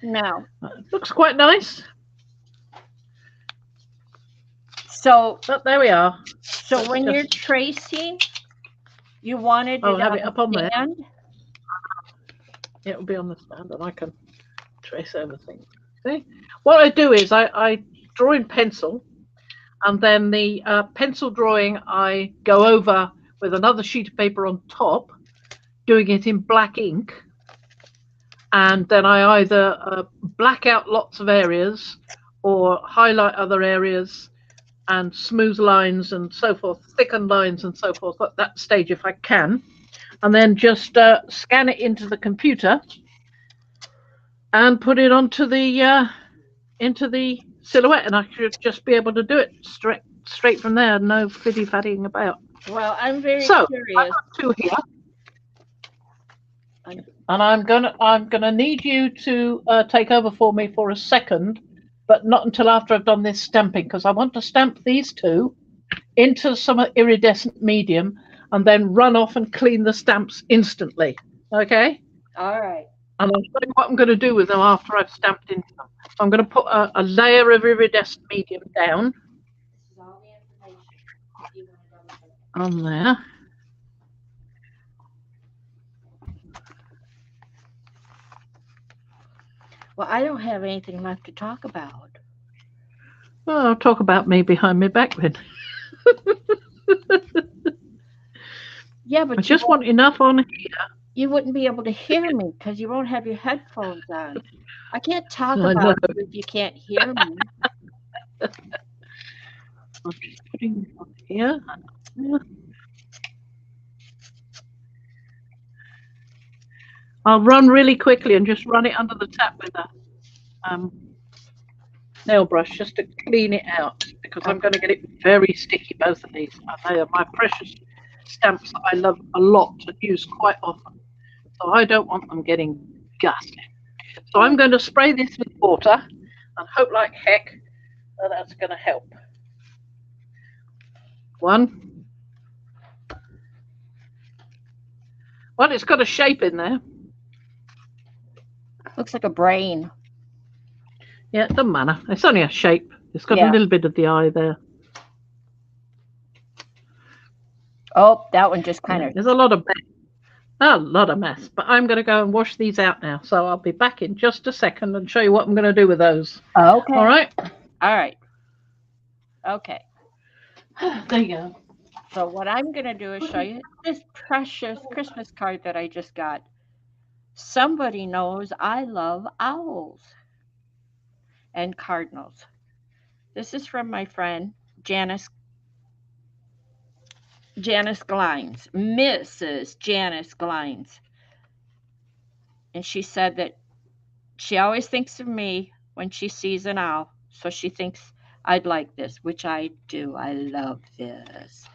Now. It looks quite nice. So. But there we are. So when you're tracing, you wanted I'll have it up on there. It will be on the stand and I can trace everything. See? What I do is I draw in pencil and then the pencil drawing I go over with another sheet of paper on top, doing it in black ink. And then I either black out lots of areas or highlight other areas and smooth lines and so forth, thicken lines and so forth at that stage if I can. And then just scan it into the computer and put it onto the into the silhouette, and I should just be able to do it straight from there, no fiddy-faddying about. Well, I'm very curious. I've got two here, and I'm gonna need you to take over for me for a second, but not until after I've done this stamping, because I want to stamp these two into some iridescent medium and then run off and clean the stamps instantly. Okay? All right. And I'll show you what I'm going to do with them after I've stamped into them. I'm going to put a layer of iridescent medium down on there. Well, I don't have anything left to talk about. Well, I'll talk about me behind my back then. Yeah, but I just want enough on here. you wouldn't be able to hear me because you won't have your headphones on. I can't talk I know. about you if you can't hear me. I'm just putting it on here. I'll run really quickly and just run it under the tap with a nail brush just to clean it out, because I'm going to get it very sticky, both of these. They are my precious stamps that I love a lot and use quite often. So I don't want them getting ghastly. So I'm going to spray this with water and hope like heck that that's going to help. One. Well, it's got a shape in there. Looks like a brain. Yeah, it doesn't matter. It's only a shape. It's got a little bit of the eye there. Oh, that one just kind of... There's a lot of mess. But I'm going to go and wash these out now. So I'll be back in just a second and show you what I'm going to do with those. Okay. All right? All right. Okay. There you go. So what I'm going to do is show you this precious Christmas card that I just got. Somebody knows I love owls and cardinals. This is from my friend Janice Glines, Mrs. Janice Glines. And she said that she always thinks of me when she sees an owl. So she thinks I'd like this, which I do. I love this.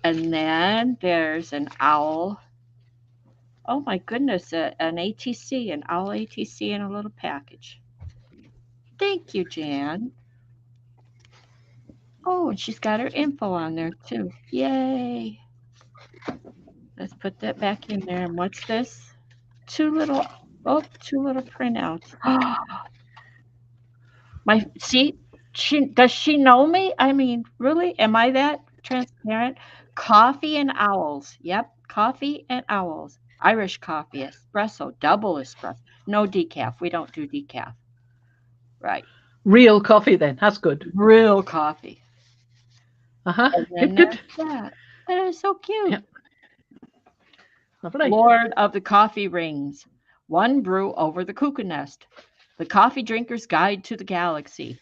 And then there's an owl. Oh my goodness, an ATC, an owl ATC in a little package. Thank you, Jan. Oh, and she's got her info on there too. Yay. Let's put that back in there. And what's this? Two little printouts. Does she know me? I mean, really? Am I that transparent? Coffee and owls. Yep, coffee and owls. Irish coffee, espresso, double espresso. No decaf. We don't do decaf. Right. Real coffee then. That's good. Real coffee. Good. That is so cute. Yep. Lovely. Lord of the Coffee Rings. One brew over the cuckoo nest. The Coffee Drinker's Guide to the Galaxy.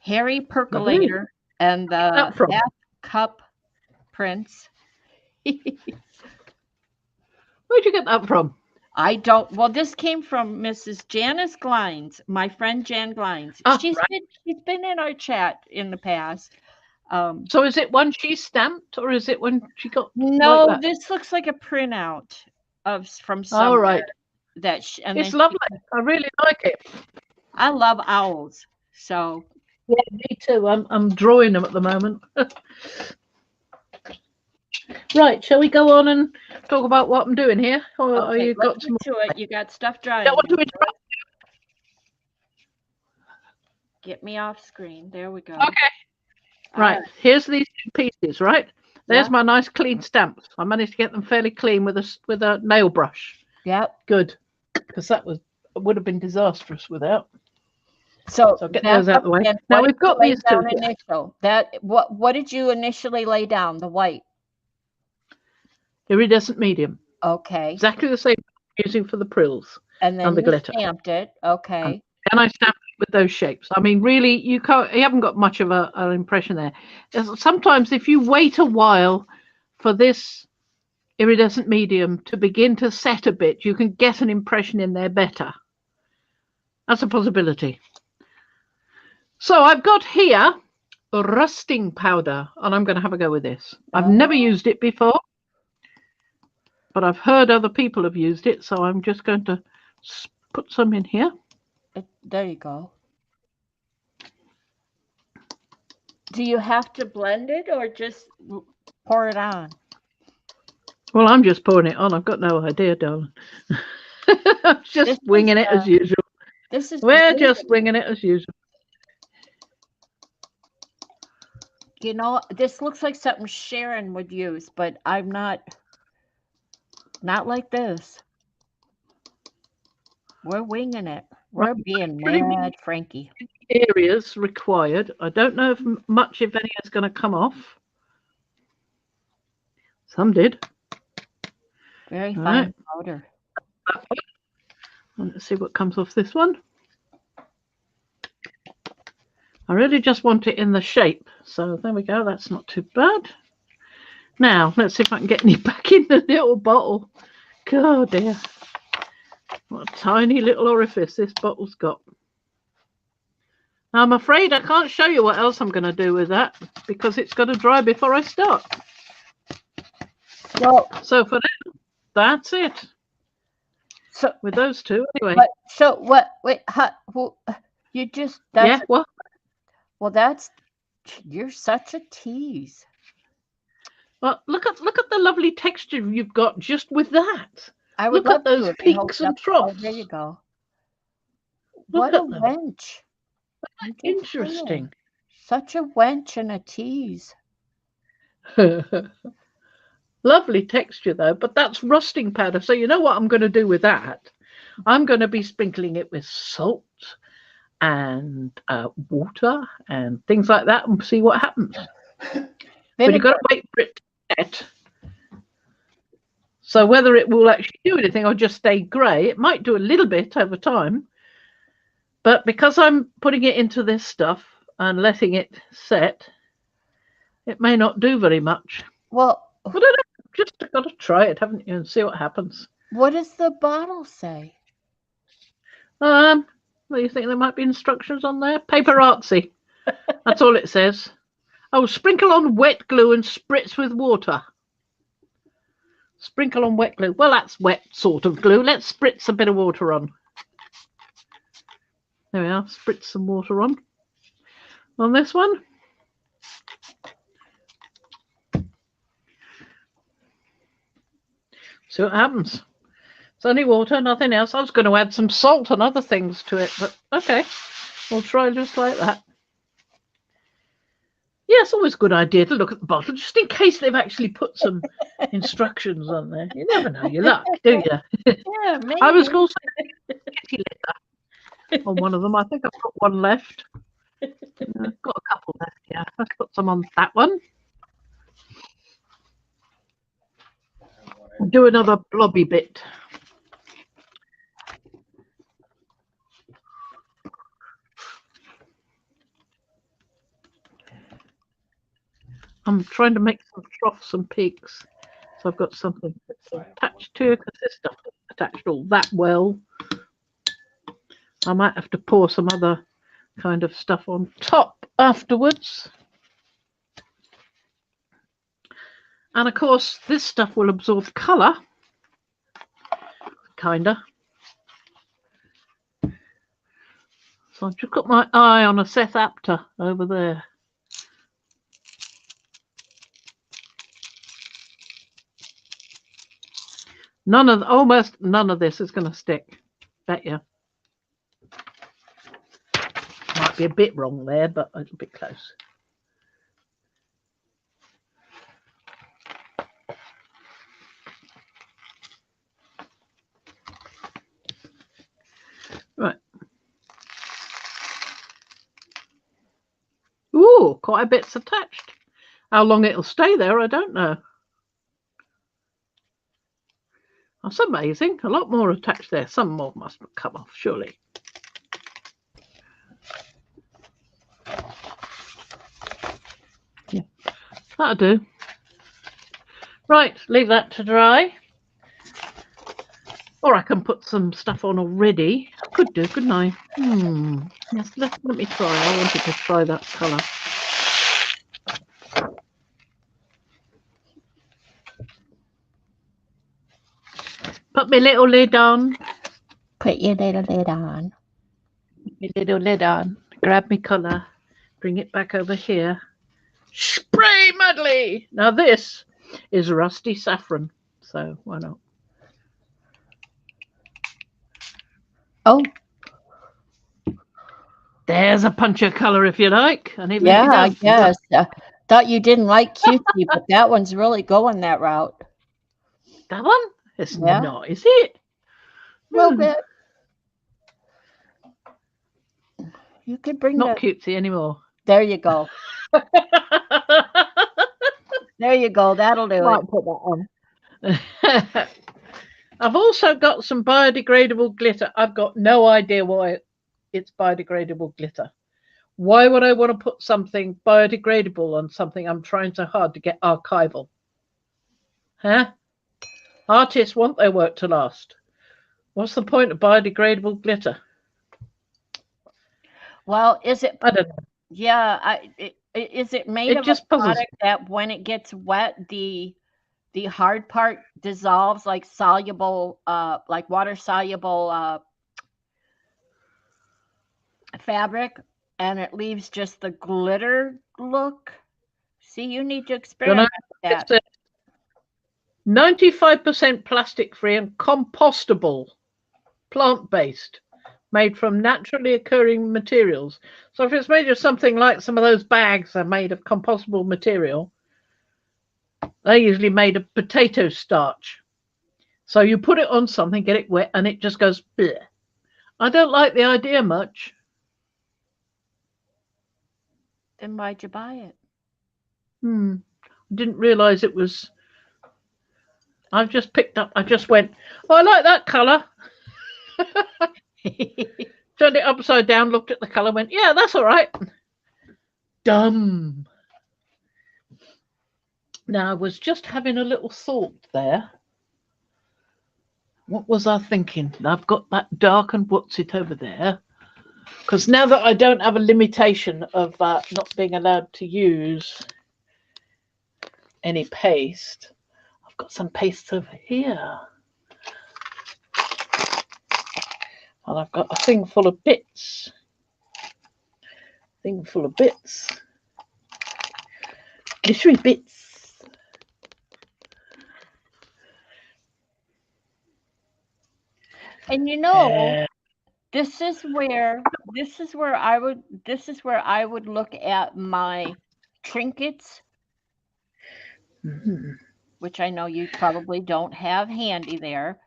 Harry Percolator and the Half Cup Prince. Where'd you get that from? I don't. Well, this came from Mrs. Janice Glines, my friend Jan Glines. She's been in our chat in the past. So is it one she stamped, or is it one she got? No, like this looks like a printout from somewhere. Oh, right. It's lovely. I really like it. I love owls. So yeah, me too. I'm drawing them at the moment. Right, shall we go on and talk about what I'm doing here? Or okay, you got some to it. You got stuff drying. Get me off screen. There we go. Okay. Right. Here's these two pieces, right? There's my nice clean stamps. I managed to get them fairly clean with a nail brush. Yep. Good. Because would have been disastrous without. So get those out of the way. Now we've got these two. What did you initially lay down? The white. Iridescent medium. Okay. Exactly the same using for the prills. And then the glitter. Stamped it. Okay. And I stamped it with those shapes. I mean, really, you haven't got much of an impression there. Sometimes if you wait a while for this iridescent medium to begin to set a bit, you can get an impression in there better. That's a possibility. So I've got here rusting powder, and I'm going to have a go with this. I've never used it before, but I've heard other people have used it, so I'm just going to put some in here. There you go. Do you have to blend it or just pour it on? Well, I'm just pouring it on. I've got no idea, darling. Just winging it as usual. We're just winging it as usual. You know, this looks like something Sharon would use, but I'm not like this. We're winging it. We're being mad, Frankie. Areas required. I don't know if much, if any, is going to come off. Some did. Very fine powder. Let's see what comes off this one. I really just want it in the shape. So there we go. That's not too bad. Now, let's see if I can get any back in the little bottle. God, dear. What a tiny little orifice this bottle's got. Now, I'm afraid I can't show you what else I'm going to do with that because it's got to dry before I start. Well, so for now, that's it. So with those two, anyway. But, so what? Wait, well, you just yeah. What? Well, you're such a tease. Well, look at the lovely texture you've got just with that. I would look at those peaks and troughs. Oh, there you go. Look what a wench! Interesting. Such a wench and a tease. Lovely texture though, but that's rusting powder. So you know what I'm going to do with that? I'm going to be sprinkling it with salt and water and things like that and see what happens. But you've got to wait for it to set. So whether it will actually do anything or just stay grey, it might do a little bit over time. But because I'm putting it into this stuff and letting it set, it may not do very much. Well, I don't know. Just got to try it, haven't you, and see what happens. What does the bottle say? Well, you think there might be instructions on there? Paper artsy. That's all it says. Oh, sprinkle on wet glue and spritz with water. Sprinkle on wet glue. Well, that's wet sort of glue. Let's spritz a bit of water on. There we are. Spritz some water on this one. See what happens. It's only water, nothing else. I was going to add some salt and other things to it, but okay. We'll try just like that. Yeah, it's always a good idea to look at the bottle, just in case they've actually put some instructions on there. You never know your luck, do you? Yeah, maybe. I was going to say kitty litter on one of them. I think I've got one left. I've got a couple left, yeah. Let's put some on that one. Do another blobby bit. I'm trying to make some troughs and peaks, so I've got something attached to it because this stuff isn't attached all that well. I might have to pour some other kind of stuff on top afterwards. And of course, this stuff will absorb colour, kinda. So I've just got my eye on a Seth Apter over there. Almost none of this is going to stick. Bet you. Might be a bit wrong there, but a little bit close. Right. Ooh, quite a bit's attached. How long it'll stay there, I don't know. That's amazing. A lot more attached there. Some more must come off, surely. Yeah, that'll do. Right, leave that to dry. Or I can put some stuff on already. Could do, couldn't I? Yes, let me try. I wanted to try that colour. Put my little lid on. Put your little lid on. My little lid on. Grab my colour. Bring it back over here. Spray madly! Now this is rusty saffron. So why not? Oh, There's a punch of colour if you like. And even if yeah, you I don't, guess. Thought you didn't like cutesy, but that one's really going that route. that one? It's Yeah. not, is it? A little Hmm, bit. You could bring not the. cutesy anymore. There you go. There you go. That'll do it. Might put that on. I've also got some biodegradable glitter. I've got no idea why it's biodegradable glitter. Why would I want to put something biodegradable on something I'm trying so hard to get archival? Huh? Artists want their work to last. What's the point of biodegradable glitter? Well, is it? I don't know. Yeah. Is it made It of a just puzzles. product that when it gets wet, the hard part dissolves like soluble, like water soluble fabric, and it leaves just the glitter look? See, you need to Don't know. experiment with that. It's 95% plastic free and compostable, plant based, made from naturally occurring materials. So if it's made of something like some of those bags are made of compostable material, they're usually made of potato starch. So you put it on something, get it wet, and it just goes bleh. I don't like the idea much. Then why'd you buy it? Didn't realize it was. I've just picked up. I just went. Oh, I like that color. Turned it upside down, looked at the color, went, yeah, that's all right. Dumb. Now I was just having a little thought there. What was I thinking? I've got that dark and what's it over there. Because now that I don't have a limitation of not being allowed to use any paste, I've got some paste over here. And I've got a thing full of bits. Thing full of bits. Glittery bits. And you know, this is where I would look at my trinkets, which I know you probably don't have handy there.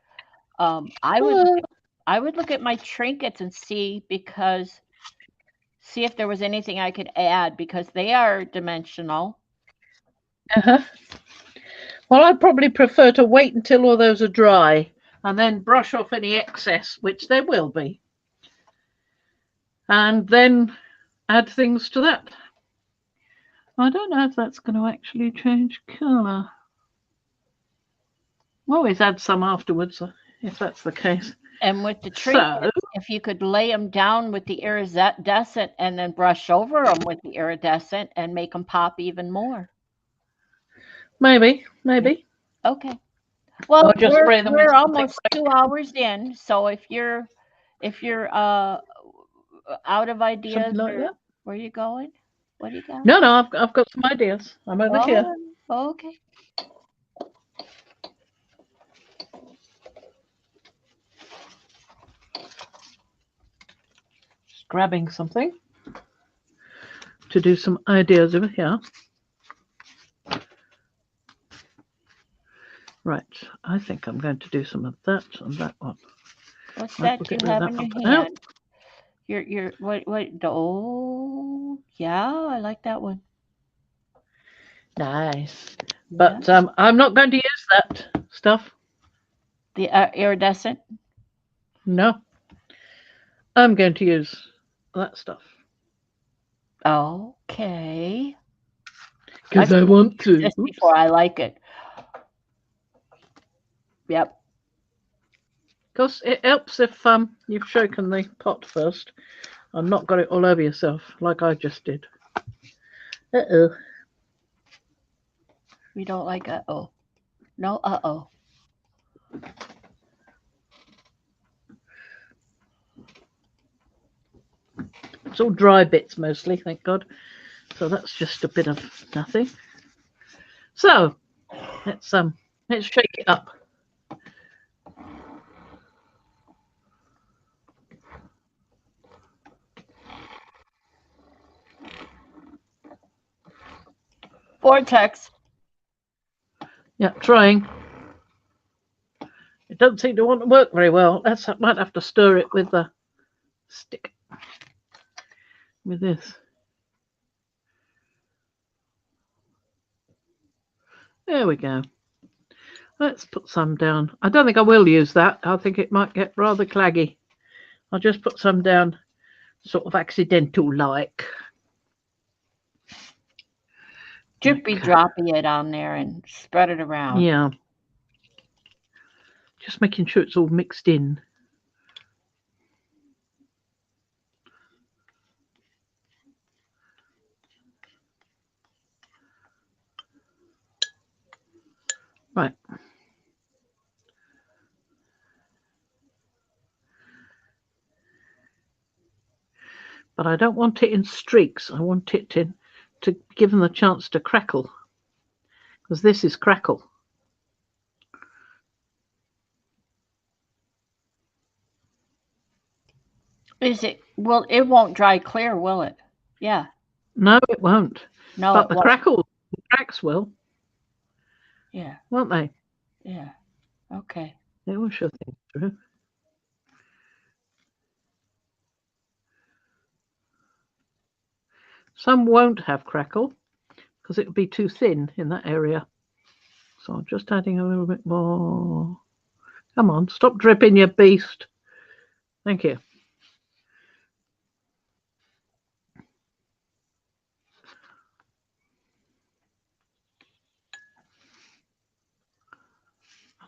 I would look at my trinkets and see if there was anything I could add, because they are dimensional. Well, I'd probably prefer to wait until all those are dry and then brush off any excess, which there will be, and then add things to that. I don't know if that's going to actually change colour. We'll always add some afterwards if that's the case. And with the trinkets, if you could lay them down with the iridescent and then brush over them with the iridescent and make them pop even more. Maybe. Okay. Well, Or just spray them with we're something almost 2 hours in, so if you're out of ideas, something like that. where are you going? What do you got? No, I've got some ideas. I'm over here. Okay. Just grabbing something to do some ideas over here. Right, I think I'm going to do some of that on that one. What's that you have in your hand? Your what? Oh, yeah, I like that one. Nice. But I'm not going to use that stuff. The iridescent? No. I'm going to use that stuff. Okay. Because I want to. Just before I like it. Yep. Because it helps if you've shaken the pot first and not got it all over yourself like I just did. Uh-oh. We don't like uh-oh. No uh-oh. It's all dry bits mostly, thank God. So that's just a bit of nothing. So let's shake it up. Vortex. Yeah, trying. It doesn't seem to want to work very well. I might have to stir it with the stick. With this. There we go. Let's put some down. I don't think I will use that. I think it might get rather claggy. I'll just put some down, sort of accidental like. Drippy droppy it on there and spread it around. Yeah. Just making sure it's all mixed in. Right. But I don't want it in streaks. I want it to give them the chance to crackle. Because this is crackle. Is it? Well, it won't dry clear, will it? Yeah. No, it won't. No, but the cracks will. Yeah. Won't they? Yeah. Okay. They will show things through. Some won't have crackle because it would be too thin in that area. So I'm just adding a little bit more. Come on, stop dripping, you beast. Thank you.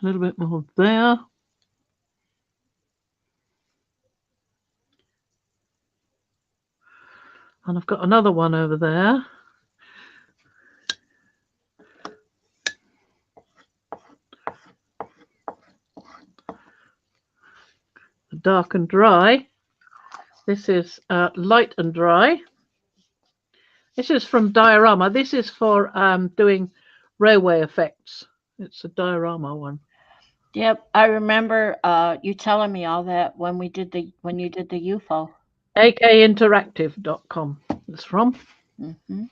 A little bit more there. And I've got another one over there. Dark and dry. This is light and dry. This is from diorama. This is for doing railway effects. It's a diorama one. Yep, I remember you telling me all that when you did the UFO. AKinteractive.com it's from. Mm-hmm.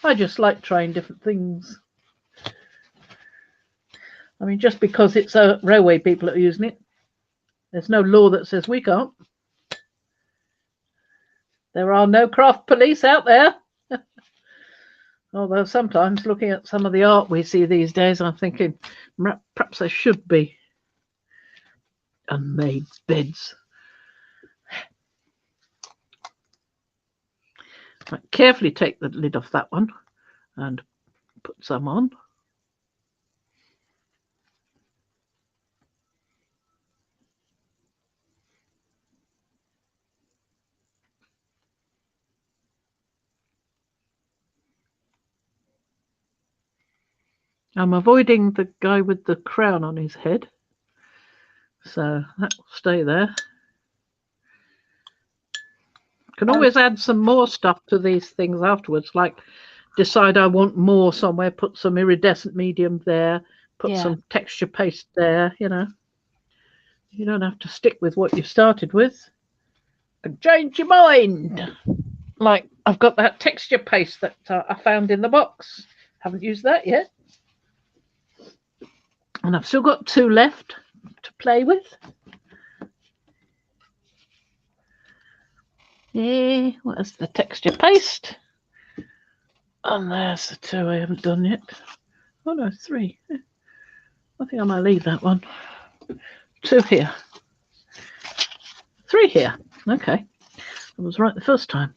I just like trying different things. I mean, just because it's a railway people that are using it, there's no law that says we can't. There are no craft police out there. Although sometimes looking at some of the art we see these days, I'm thinking perhaps there should be unmade beds. Right, carefully take the lid off that one and put some on. I'm avoiding the guy with the crown on his head, so that will stay there. Can always add some more stuff to these things afterwards, like decide I want more somewhere, put some iridescent medium there, put some texture paste there, you know. You don't have to stick with what you started with. And change your mind. Like I've got that texture paste that I found in the box. Haven't used that yet. And I've still got 2 left to play with. Yeah, where's the texture paste? And there's the 2 I haven't done yet. Oh no, 3. I think I might leave that one. 2 here. 3 here. Okay. I was right the first time.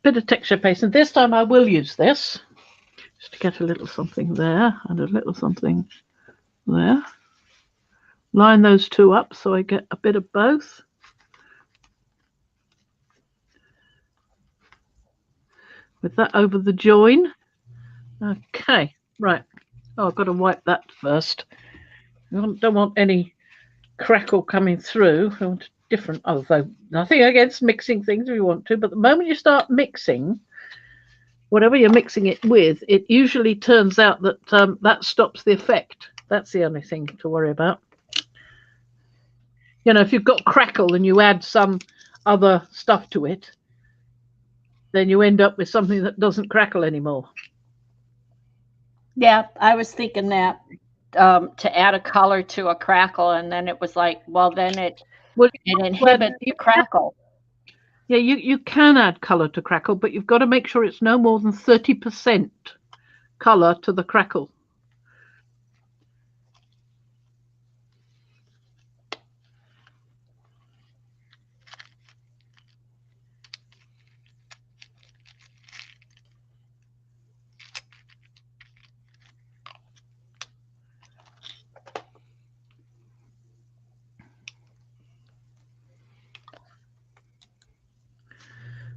Bit of texture paste, and this time I will use this just to get a little something there and a little something there. Line those 2 up so I get a bit of both. With that over the join. Okay, right. Oh, I've got to wipe that first. I don't want any crackle coming through. I want different, although nothing against mixing things if you want to, but the moment you start mixing, whatever you're mixing it with, it usually turns out that that stops the effect. That's the only thing to worry about. You know, if you've got crackle and you add some other stuff to it, then you end up with something that doesn't crackle anymore. Yeah, I was thinking that to add a color to a crackle, and then it was like, well, then Well, it inhibits the crackle. yeah, you can add color to crackle, but you've got to make sure it's no more than 30% color to the crackle.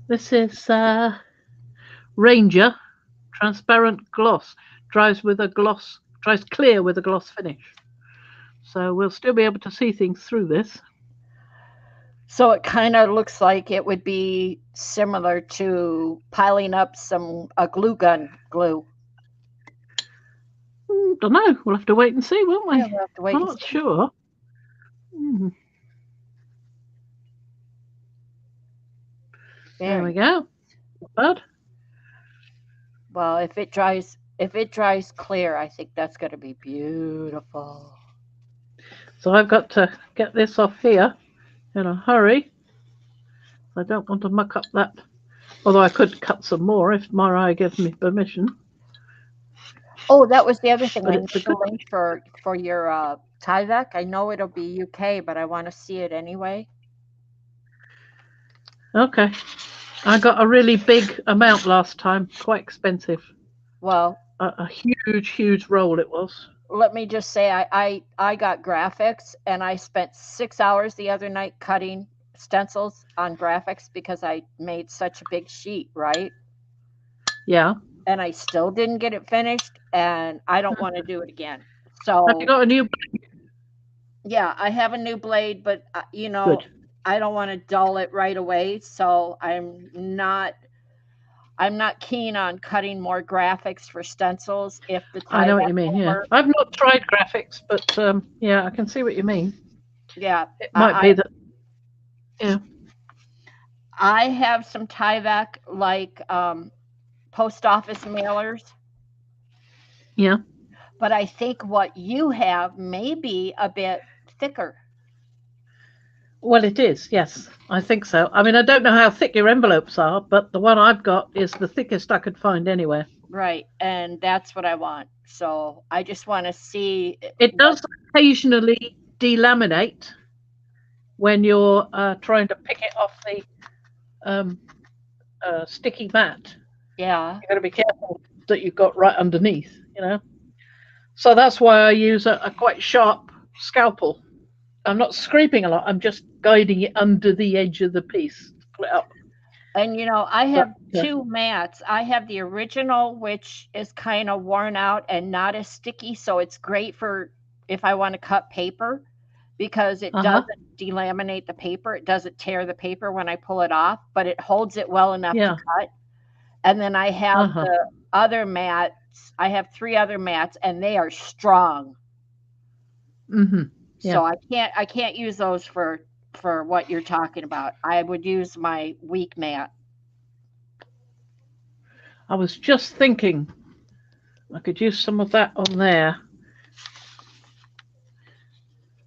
This is Ranger transparent gloss. Dries clear with a gloss finish. So we'll still be able to see things through this. So it kind of looks like it would be similar to piling up a glue gun glue. Don't know. We'll have to wait and see, won't we? Yeah, we'll have to wait I'm and not see. sure. There we go. Not bad. Well, if it dries clear, I think that's going to be beautiful. So I've got to get this off here in a hurry. I don't want to muck up that. Although I could cut some more if Mariah gives me permission. Oh, that was the other thing. But I it's need a the good. link for your Tyvek. I know it'll be UK, but I want to see it anyway. Okay. I got a really big amount last time. Quite expensive. Well, A huge roll it was. let me just say I got graphics, and I spent 6 hours the other night cutting stencils on graphics because I made such a big sheet, right? Yeah. And I still didn't get it finished, and I don't want to do it again. Have So you got a new blade? yeah, I have a new blade, but Good. I don't want to dull it right away, so I'm not keen on cutting more graphics for stencils if the I know what Tyvek you mean, will yeah. work. I've not tried graphics, but yeah, I can see what you mean. Yeah, It might be that, yeah. I have some Tyvek like post office mailers, Yeah. but I think what you have may be a bit thicker. Well, it is, yes. I think so. I mean, I don't know how thick your envelopes are, but the one I've got is the thickest I could find anywhere. Right, and that's what I want. So I just want to see It what. does occasionally delaminate when you're trying to pick it off the sticky mat. Yeah. You've got to be careful that you've got right underneath, you know. So that's why I use a quite sharp scalpel. I'm not scraping a lot. I'm just guiding it under the edge of the piece to pull it up. And I have But, two mats. I have the original, which is kind of worn out and not as sticky, so it's great for if I want to cut paper because it doesn't delaminate the paper. It doesn't tear the paper when I pull it off, but it holds it well enough to cut. And then I have the other mats. I have 3 other mats, and they are strong. Yeah. So I can't use those for what you're talking about. I would use my weak mat. I was just thinking I could use some of that on there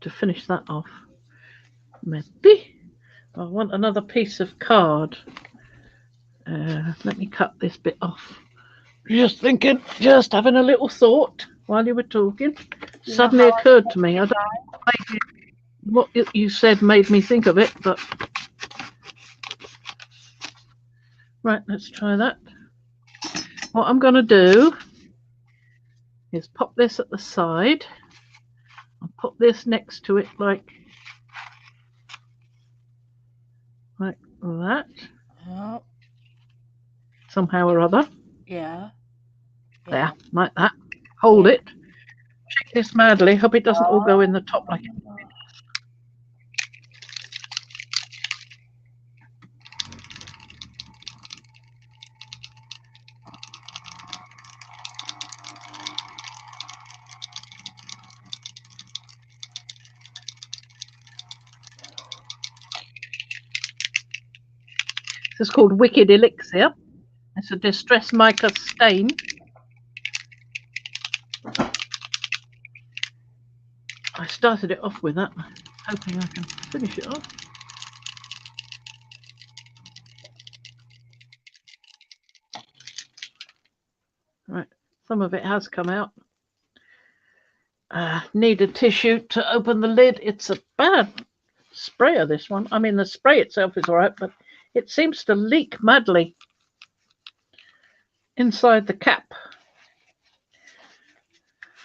to finish that off. Maybe. I want another piece of card. Let me cut this bit off. Just thinking, just having a little thought while you were talking. Suddenly occurred to me. I don't know what you said made me think of it, but right, let's try that. What I'm going to do is pop this at the side. I'll put this next to it like that. Oh, Somehow or other. yeah. There, like that. Hold it. Shake this madly. Hope it doesn't all go in the top like it. It's called Wicked Elixir. It's a distress mica stain. I started it off with that, hoping I can finish it off. Right, some of it has come out. Need a tissue to open the lid. It's a bad sprayer, this one. I mean, the spray itself is all right, but it seems to leak madly inside the cap.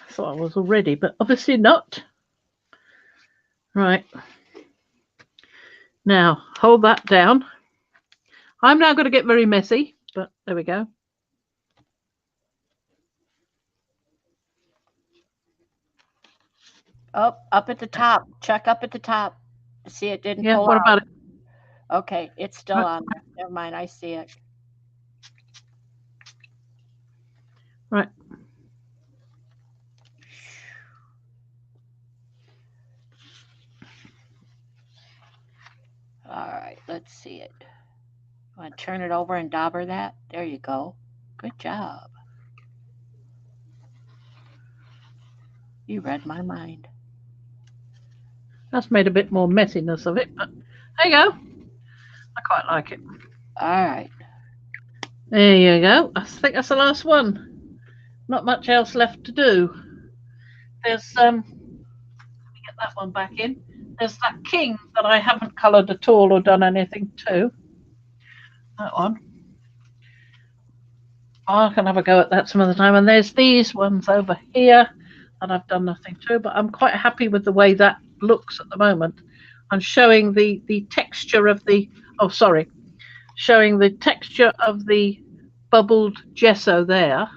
I thought I was all ready, but obviously not. Right. Now, hold that down. I'm now going to get very messy, but there we go. Oh, up at the top. Check up at the top. See, it didn't pull What out. about it? Okay, it's still on there. Never mind, I see it. Right. All right, let's see it. Want to turn it over and dauber that? There you go. Good job. You read my mind. That's made a bit more messiness of it, but there you go. I quite like it. All right. There you go. I think that's the last one. Not much else left to do. There's let me get that one back in. There's that king that I haven't coloured at all or done anything to. That one. I can have a go at that some other time. And there's these ones over here that I've done nothing to, but I'm quite happy with the way that looks at the moment. I'm showing the texture of the, showing the texture of the bubbled gesso there,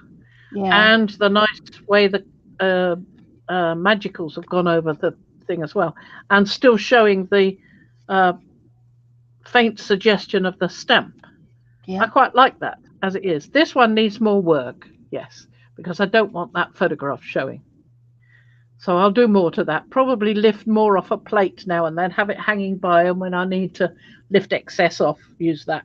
and the nice way the magicals have gone over the thing as well, and still showing the faint suggestion of the stamp. I quite like that as it is. This one needs more work, yes, because I don't want that photograph showing. So I'll do more to that. Probably lift more off a plate now and then, have it hanging by, and when I need to lift excess off, use that.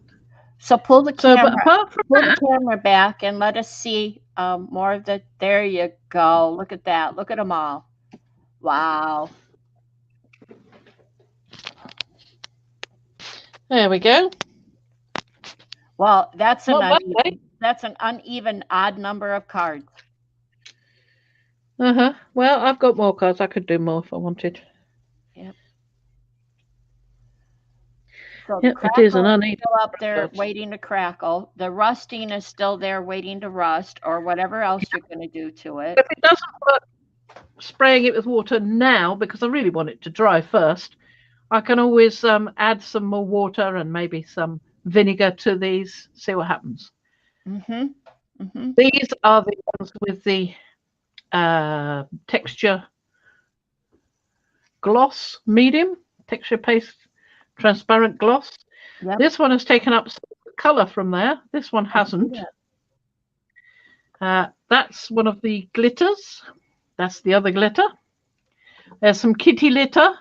So pull the camera, but apart from that, the camera back and let us see more of the. There you go. Look at that. Look at them all. Wow. There we go. Well, that's an uneven odd number of cards. Well, I've got more cards. I could do more if I wanted. Yep. So yep, it is an uneven. Still up there waiting to crackle. The rusting is still there waiting to rust, or whatever else you're going to do to it. If it doesn't work, spraying it with water now, because I really want it to dry first, I can always add some more water and maybe some vinegar to these. See what happens. These are the ones with the texture gloss medium, texture paste transparent gloss. This one has taken up some color from there. This one hasn't. That's one of the glitters. That's the other glitter. There's some kitty litter.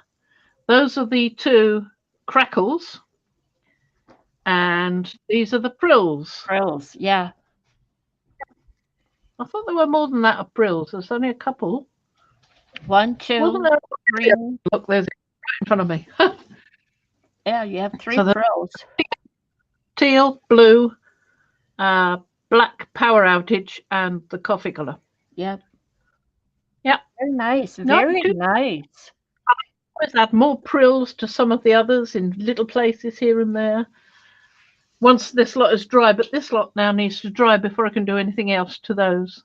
Those are the two crackles. And these are the frills. Frills, yeah. I thought there were more than that of frills. There's only a couple. 1, 2, 3. Look, there's it right in front of me. Yeah, you have 3 frills. Teal, blue, black power outage, and the coffee color. Yep. Yeah. Very nice. Very nice. I always add more frills to some of the others in little places here and there. Once this lot is dry, but this lot now needs to dry before I can do anything else to those.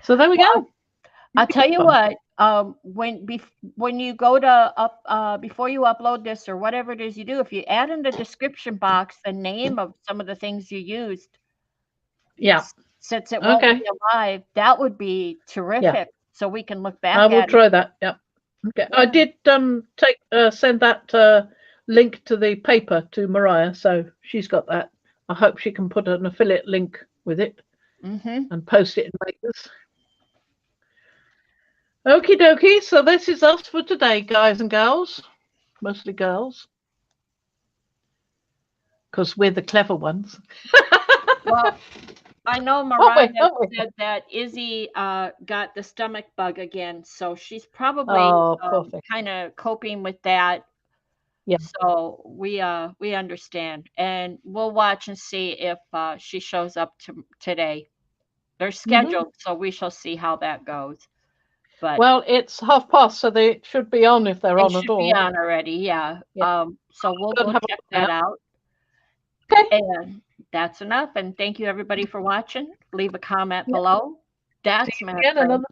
So there we go. I'll tell you what, when you go to before you upload this or whatever it is you do, if you add in the description box the name of some of the things you used, since it won't be alive, that would be terrific. So we can look back at it. I will try that. Yeah. Okay. I did send that link to the paper to Mariah, so she's got that. I hope she can put an affiliate link with it and post it in Makers. Okie dokie, so this is us for today, guys and girls, mostly girls, because we're the clever ones. Well, I know Aren't Mariah we? said that Izzy got the stomach bug again, so she's probably Oh, poor thing. kind of coping with that. Yeah. So we understand, and we'll watch and see if she shows up today. They're scheduled, so we shall see how that goes. But Well, it's 1:30, so they should be on if they're they on should at all. be on already, yeah. Yeah. So we'll Go and go have a check look now. that out. Okay. And that's enough. And thank you everybody for watching. Leave a comment below. That's Matt. Again, another.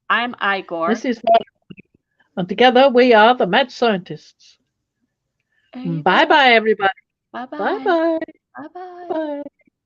I'm Igor. This is and together we are the Mad Scientists. There you Bye go. bye, everybody. Bye bye. Bye bye. Bye bye. Bye.